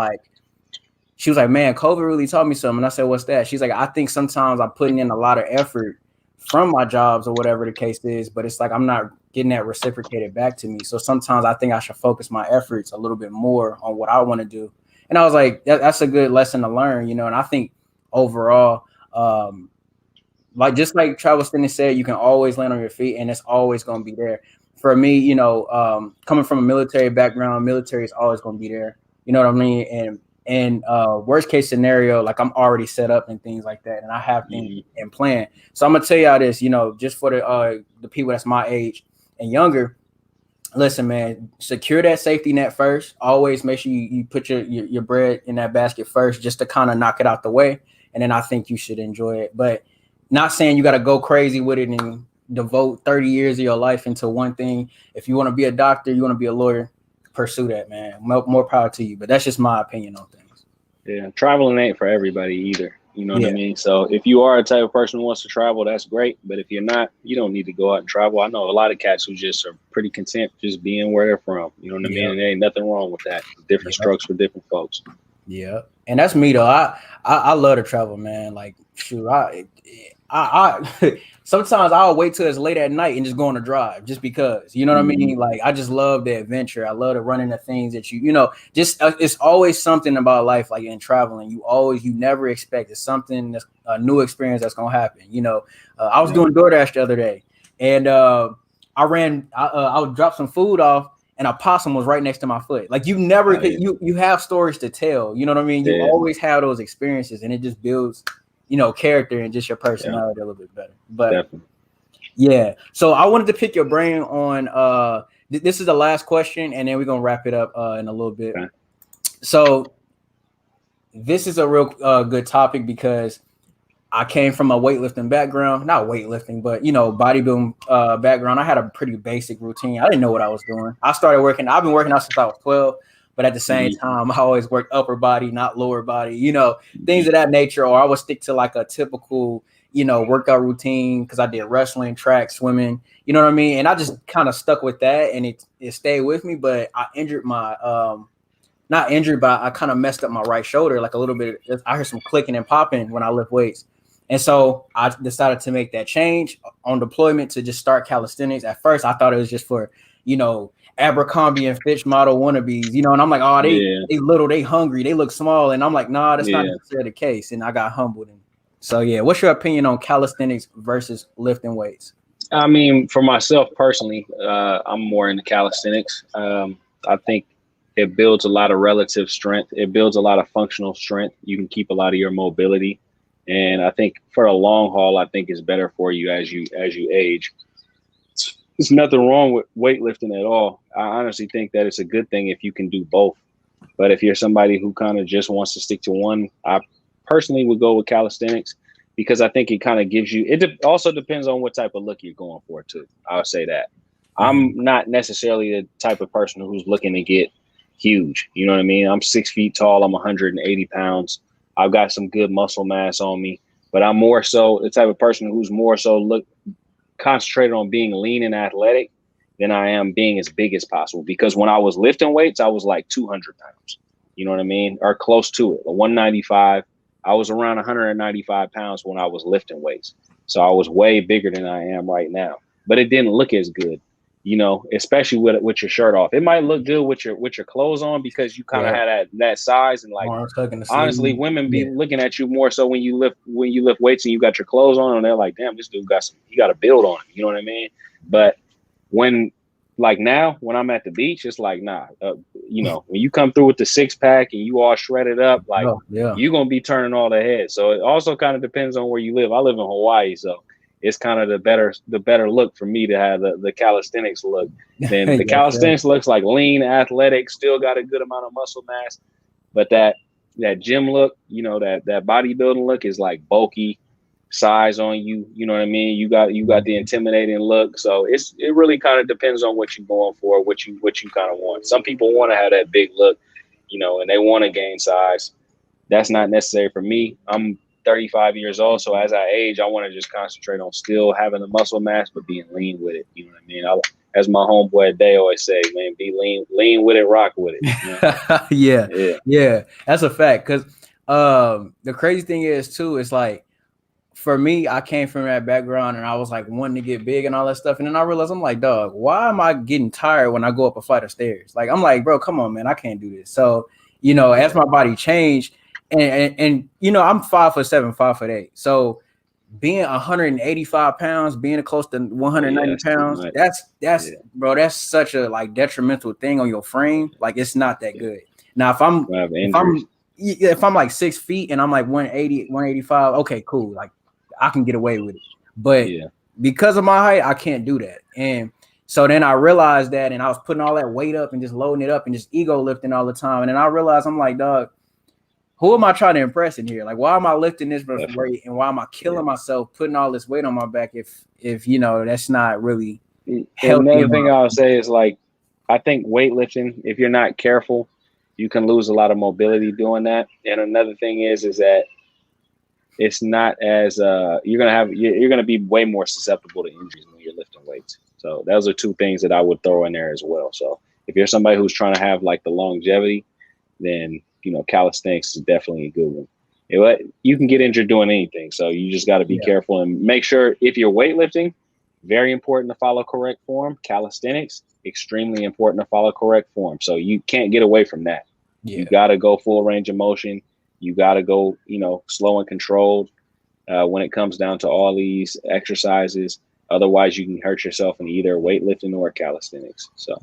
S1: she was like, man, COVID really taught me something. And I said, what's that? She's like, I think sometimes I'm putting in a lot of effort from my jobs or whatever the case is, but it's like I'm not getting that reciprocated back to me. So sometimes I think I should focus my efforts a little bit more on what I want to do. And I was like, that's a good lesson to learn, and I think overall, just like Travelsthenix said, you can always land on your feet and it's always going to be there. For me, coming from a military background, military is always going to be there. You know what I mean? And worst case scenario, like I'm already set up and things like that, and I have things in plan. So I'm gonna tell y'all this, just for the people that's my age and younger. Listen, man, secure that safety net first. Always make sure you put your bread in that basket first, just to kind of knock it out the way, and then I think you should enjoy it. But not saying you got to go crazy with it and devote 30 years of your life into one thing. If you want to be a doctor, you want to be a lawyer, pursue that, man. More power to you. But that's just my opinion on things.
S2: Yeah, traveling ain't for everybody either. You know what I mean? So if you are a type of person who wants to travel, that's great. But if you're not, you don't need to go out and travel. I know a lot of cats who just are pretty content just being where they're from. You know what I mean? And there ain't nothing wrong with that. Different strokes for different folks.
S1: Yeah. And that's me though. I love to travel, man. Like shoot, I sometimes I'll wait till it's late at night and just go on a drive just because, you know what I mean? Like I just love the adventure. I love to run into things that you know, just it's always something about life, like in traveling. You never expect it's something that's a new experience that's gonna happen. You know, I was doing DoorDash the other day, and I would drop some food off, and a possum was right next to my foot. Like you never, you have stories to tell. You know what I mean? You always have those experiences, and it just builds, you know, character and just your personality a little bit better. But yeah, so I wanted to pick your brain on this is the last question, and then we're gonna wrap it up in a little bit. So this is a real good topic because I came from a weightlifting background, not weightlifting, but you know, bodybuilding background. I had a pretty basic routine. I didn't know what I was doing. I've been working out since I was 12, but at the same time, I always worked upper body, not lower body, you know, things of that nature. Or I would stick to like a typical, you know, workout routine because I did wrestling, track, swimming, you know what I mean? And I just kind of stuck with that, and it stayed with me. But I injured my not injured, but I kind of messed up my right shoulder like a little bit. I heard some clicking and popping when I lift weights. And so I decided to make that change on deployment to just start calisthenics. At first, I thought it was just for, you know, Abercrombie and Fitch model wannabes, you know, and I'm like, oh, they little, they hungry, they look small. And I'm like, nah, that's not necessarily the case. And I got humbled. And so, yeah, what's your opinion on calisthenics versus lifting weights?
S2: I mean, for myself personally, I'm more into calisthenics. I think it builds a lot of relative strength. It builds a lot of functional strength. You can keep a lot of your mobility. And I think for a long haul, I think it's better for you as you age. There's nothing wrong with weightlifting at all. I honestly think that it's a good thing if you can do both. But if you're somebody who kind of just wants to stick to one, I personally would go with calisthenics because I think it kind of gives you, also depends on what type of look you're going for too. I would say that. I'm not necessarily the type of person who's looking to get huge. You know what I mean? I'm 6 feet tall. I'm 180 pounds. I've got some good muscle mass on me, but I'm more so the type of person who's more so concentrated on being lean and athletic than I am being as big as possible. Because when I was lifting weights, I was like 200 pounds, you know what I mean? Or close to it, 195. I was around 195 pounds when I was lifting weights. So I was way bigger than I am right now, but it didn't look as good. You know, especially with your shirt off. It might look good with your clothes on because you kind of had that size, and like honestly, women be looking at you more so when you lift weights and you got your clothes on, and they're like, damn, this dude he got a build on him. You know what I mean? But when now when I'm at the beach, it's like, nah, you know, when you come through with the 6-pack and you all shredded up, like you're gonna be turning all the heads. So it also kind of depends on where you live. I live in Hawaii, so it's kind of the better look for me to have the calisthenics look. Then the calisthenics looks like lean, athletic, still got a good amount of muscle mass, but that gym look, you know, that bodybuilding look is like bulky, size on you. You know what I mean? You got the intimidating look. So it really kind of depends on what you're going for, what you kind of want. Some people want to have that big look, you know, and they want to gain size. That's not necessary for me. I'm 35 years old, so as I age, I want to just concentrate on still having the muscle mass, but being lean with it. You know what I mean? As my homeboy Day always say, man, be lean with it, rock with it. You know?
S1: Yeah, that's a fact. Because the crazy thing is too, it's like for me, I came from that background, and I was like wanting to get big and all that stuff, and then I realized I'm like, dog, why am I getting tired when I go up a flight of stairs? Like I'm like, bro, come on, man, I can't do this. So you know, as my body changed. And you know, I'm 5'7", 5'8". So being 185 pounds, being close to 190 pounds, that's bro, that's such a like detrimental thing on your frame. Like it's not that good. Now if I'm like 6 feet and I'm like 180, 185, okay, cool. Like I can get away with it. But because of my height, I can't do that. And so then I realized that, and I was putting all that weight up and just loading it up and just ego lifting all the time. And then I realized I'm like, dog, who am I trying to impress in here? Like, why am I lifting this weight, and why am I killing myself putting all this weight on my back if you know that's not really healthy?
S2: Another thing I would say is like, I think weightlifting, if you're not careful, you can lose a lot of mobility doing that. And another thing is that it's not as you're gonna be way more susceptible to injuries when you're lifting weights. So those are two things that I would throw in there as well. So if you're somebody who's trying to have like the longevity, then calisthenics is definitely a good one. You can get injured doing anything, so you just got to be careful and make sure if you're weightlifting, very important to follow correct form. Calisthenics, extremely important to follow correct form. So you can't get away from that. Yeah. You got to go full range of motion. You got to go, slow and controlled when it comes down to all these exercises. Otherwise, you can hurt yourself in either weightlifting or calisthenics. So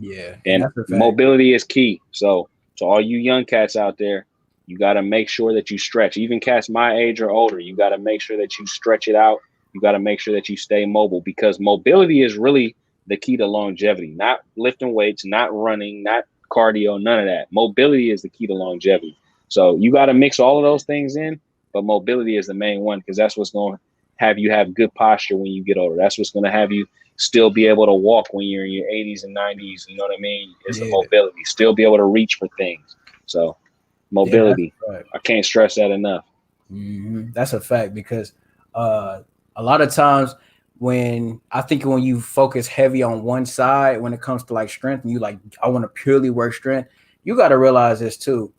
S2: and mobility is key. So to all you young cats out there, you got to make sure that you stretch. Even cats my age or older, you got to make sure that you stretch it out. You got to make sure that you stay mobile, because mobility is really the key to longevity. Not lifting weights, not running, not cardio, none of that. Mobility is the key to longevity. So you got to mix all of those things in, but mobility is the main one, because that's what's going to have you have good posture when you get older. That's what's going to have you still be able to walk when you're in your 80s and 90s. You know what I mean? It's the mobility. Still be able to reach for things. So mobility. I can't stress that enough.
S1: Mm-hmm. That's a fact, because a lot of times when you focus heavy on one side when it comes to like strength, and you like, I want to purely work strength, you got to realize this too.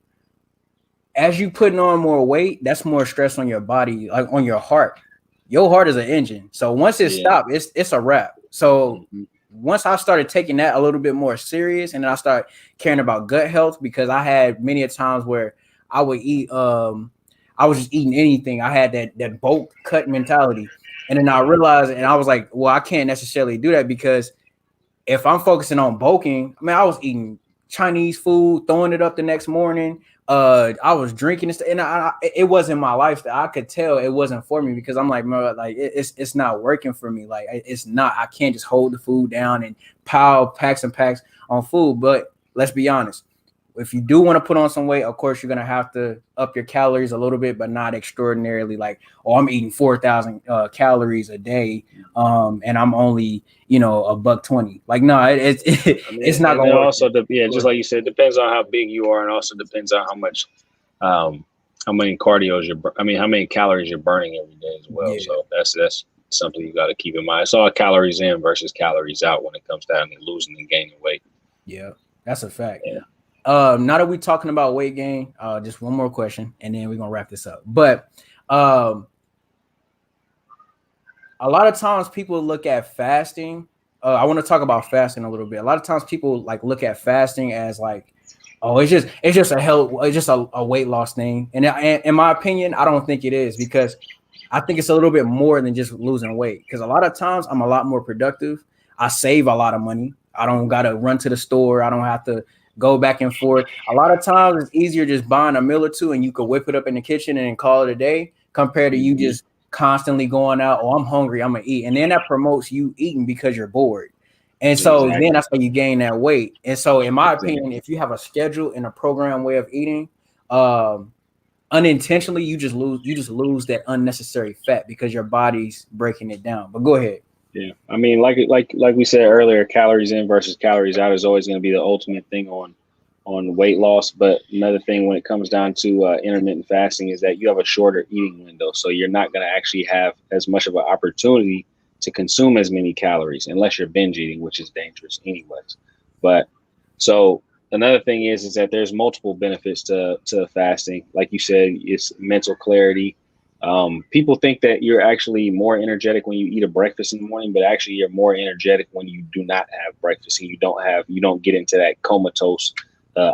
S1: As you putting on more weight, that's more stress on your body, like on your heart. Your heart is an engine. So once it stops, it's a wrap. So once I started taking that a little bit more serious, and then I started caring about gut health, because I had many a times where I would eat, I was just eating anything. I had that bulk cut mentality. And then I realized, and I was like, well, I can't necessarily do that, because if I'm focusing on bulking, I was eating Chinese food, throwing it up the next morning. I was drinking and it wasn't my lifestyle. I could tell it wasn't for me, because I'm like, bro, like it's not working for me. Like it's not. I can't just hold the food down and pile packs and packs on food. But let's be honest. If you do want to put on some weight, of course, you're going to have to up your calories a little bit, but not extraordinarily like, oh, I'm eating 4,000 calories a day. And I'm only, $120. Like, no, it's not going to
S2: also, just like you said, it depends on how big you are, and also depends on how much, how many how many calories you're burning every day as well. Yeah. So that's something you got to keep in mind. It's all calories in versus calories out when it comes down to losing and gaining weight.
S1: Yeah, that's a fact. Yeah. Now that we're talking about weight gain, just one more question, and then we're gonna wrap this up. But a lot of times people look at fasting. I want to talk about fasting a little bit. A lot of times people like look at fasting as like, oh, it's just a weight loss thing. And in my opinion, I don't think it is, because I think it's a little bit more than just losing weight. Because a lot of times I'm a lot more productive. I save a lot of money. I don't gotta run to the store. I don't have to go back and forth. A lot of times it's easier just buying a meal or two, and you could whip it up in the kitchen and call it a day, compared to you just constantly going out. Oh, I'm hungry, I'm gonna eat. And then that promotes you eating because you're bored. And so then that's how you gain that weight. And so in my opinion, if you have a schedule and a program way of eating, unintentionally, you just lose that unnecessary fat, because your body's breaking it down. But go ahead.
S2: Yeah, I mean, like we said earlier, calories in versus calories out is always going to be the ultimate thing on weight loss. But another thing when it comes down to intermittent fasting is that you have a shorter eating window, so you're not going to actually have as much of an opportunity to consume as many calories, unless you're binge eating, which is dangerous anyways. But so another thing is that there's multiple benefits to fasting. Like you said, it's mental clarity. People think that you're actually more energetic when you eat a breakfast in the morning, but actually you're more energetic when you do not have breakfast, and you don't get into that comatose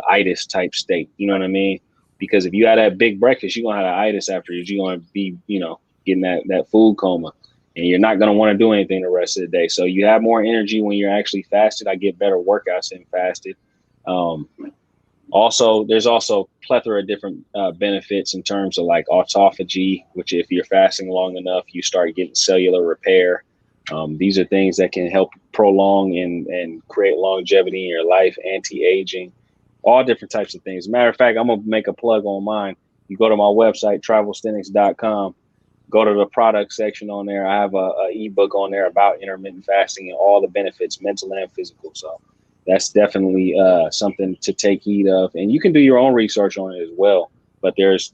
S2: itis type state. You know what I mean? Because if you had that big breakfast, you're gonna have itis afterwards. You're gonna be, getting that food coma, and you're not gonna want to do anything the rest of the day. So you have more energy when you're actually fasted. I get better workouts in fasted. Also, there's also plethora of different benefits in terms of like autophagy, which if you're fasting long enough, you start getting cellular repair. These are things that can help prolong and create longevity in your life, anti-aging, all different types of things. As a matter of fact, I'm going to make a plug on mine. You go to my website, travelsthenix.com, go to the product section on there. I have a ebook on there about intermittent fasting and all the benefits, mental and physical. So that's definitely something to take heed of. And you can do your own research on it as well. But there's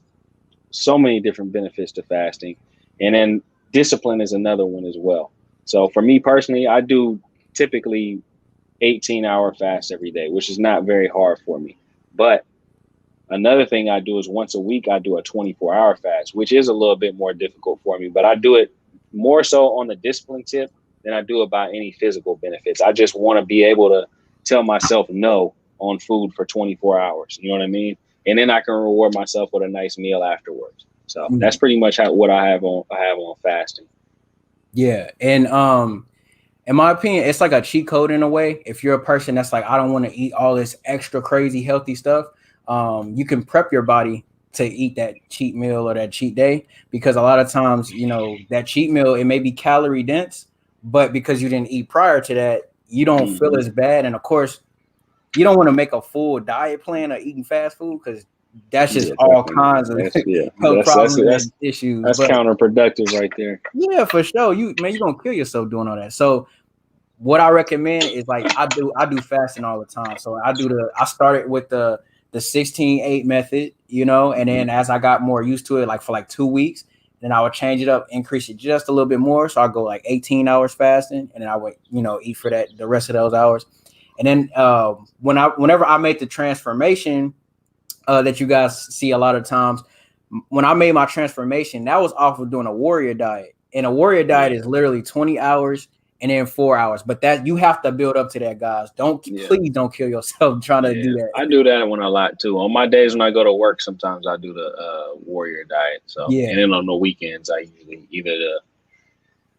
S2: so many different benefits to fasting. And then discipline is another one as well. So for me personally, I do typically 18-hour fast every day, which is not very hard for me. But another thing I do is once a week, I do a 24-hour fast, which is a little bit more difficult for me, but I do it more so on the discipline tip than I do about any physical benefits. I just want to be able to tell myself no on food for 24 hours. You know what I mean? And then I can reward myself with a nice meal afterwards. So that's pretty much what I have on fasting.
S1: Yeah. And in my opinion, it's like a cheat code in a way. If you're a person that's like, I don't want to eat all this extra crazy healthy stuff, you can prep your body to eat that cheat meal or that cheat day, because a lot of times, you know, that cheat meal, it may be calorie dense, but because you didn't eat prior to that, you don't feel as bad. And of course, you don't want to make a full diet plan of eating fast food, because that's just all kinds of health problems and issues.
S2: That's counterproductive right there.
S1: Yeah, for sure. You're gonna kill yourself doing all that. So what I recommend is, like, I do fasting all the time. So I started with the 16-8 method, you know, and then as I got more used to it, like for like 2 weeks, then I would change it up, increase it just a little bit more. So I go like 18 hours fasting, and then I would, you know, eat for the rest of those hours. And then whenever I made the transformation that you guys see a lot of times, when I made my transformation, that was off of doing a warrior diet. And a warrior diet is literally 20 hours and then 4 hours. But that you have to build up to that, guys. Please don't kill yourself trying to do that.
S2: I do that one a lot too. On my days when I go to work, sometimes I do the warrior diet. So and then on the weekends, I usually either the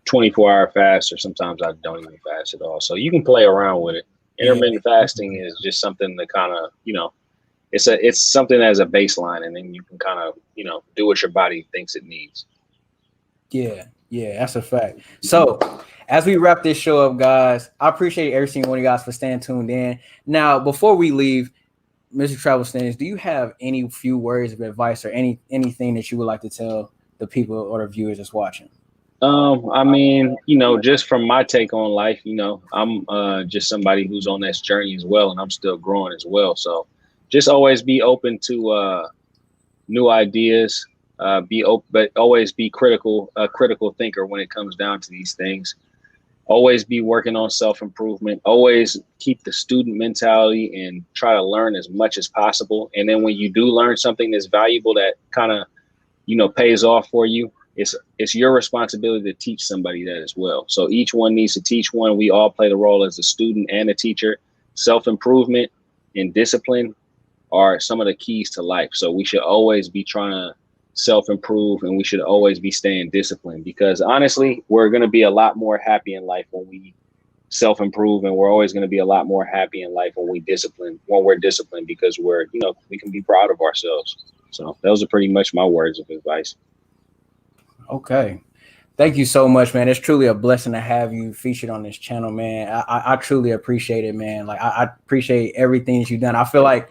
S2: 24-hour fast, or sometimes I don't even fast at all. So you can play around with it. Intermittent fasting is just something to kind of, you know, it's something as a baseline, and then you can kind of, you know, do what your body thinks it needs.
S1: Yeah, that's a fact. So as we wrap this show up, guys, I appreciate every single one of you guys for staying tuned in. Now, before we leave, Mr. Travelsthenix, do you have any few words of advice or anything that you would like to tell the people or the viewers that's watching?
S2: I mean, you know, just from my take on life, you know, I'm just somebody who's on this journey as well, and I'm still growing as well. So just always be open to new ideas, be open, but always be a critical thinker when it comes down to these things. Always be working on self-improvement. Always keep the student mentality and try to learn as much as possible. And then when you do learn something that's valuable, that kind of, you know, pays off for you, it's your responsibility to teach somebody that as well. So each one needs to teach one. We all play the role as a student and a teacher. Self-improvement and discipline are some of the keys to life. So we should always be trying to self-improve, and we should always be staying disciplined, because honestly, we're going to be a lot more happy in life when we self-improve, and we're always going to be a lot more happy in life when we're disciplined, because we can be proud of ourselves. So those are pretty much my words of advice.
S1: Okay. Thank you so much, man. It's truly a blessing to have you featured on this channel, man. I truly appreciate it, man. Like I appreciate everything that you've done. I feel like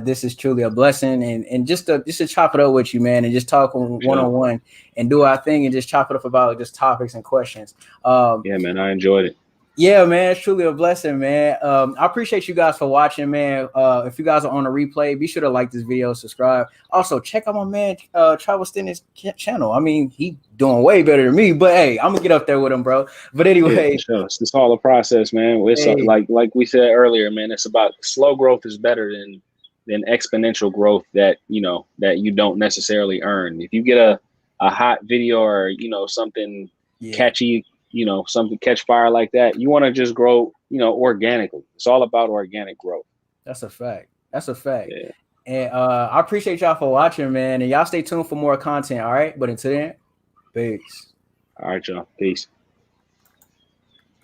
S1: this is truly a blessing, and just to chop it up with you, man, and just talk one-on-one and do our thing and just chop it up about just topics and questions.
S2: Yeah, man, I enjoyed it.
S1: Yeah, man, it's truly a blessing, man. I appreciate you guys for watching, man. If you guys are on a replay, be sure to like this video, subscribe. Also, check out my man Travelsthenix channel. I mean, he doing way better than me, but hey, I'm gonna get up there with him, bro. But anyway,
S2: sure. It's all a process, man. It's like we said earlier, man. It's about slow growth is better than exponential growth that you don't necessarily earn. If you get a hot video or something catchy, something catch fire like that, you want to just grow, organically. It's all about organic growth.
S1: That's a fact.
S2: Yeah.
S1: And I appreciate y'all for watching, man. And y'all stay tuned for more content. All right. But until then, peace.
S2: All right, y'all. Peace.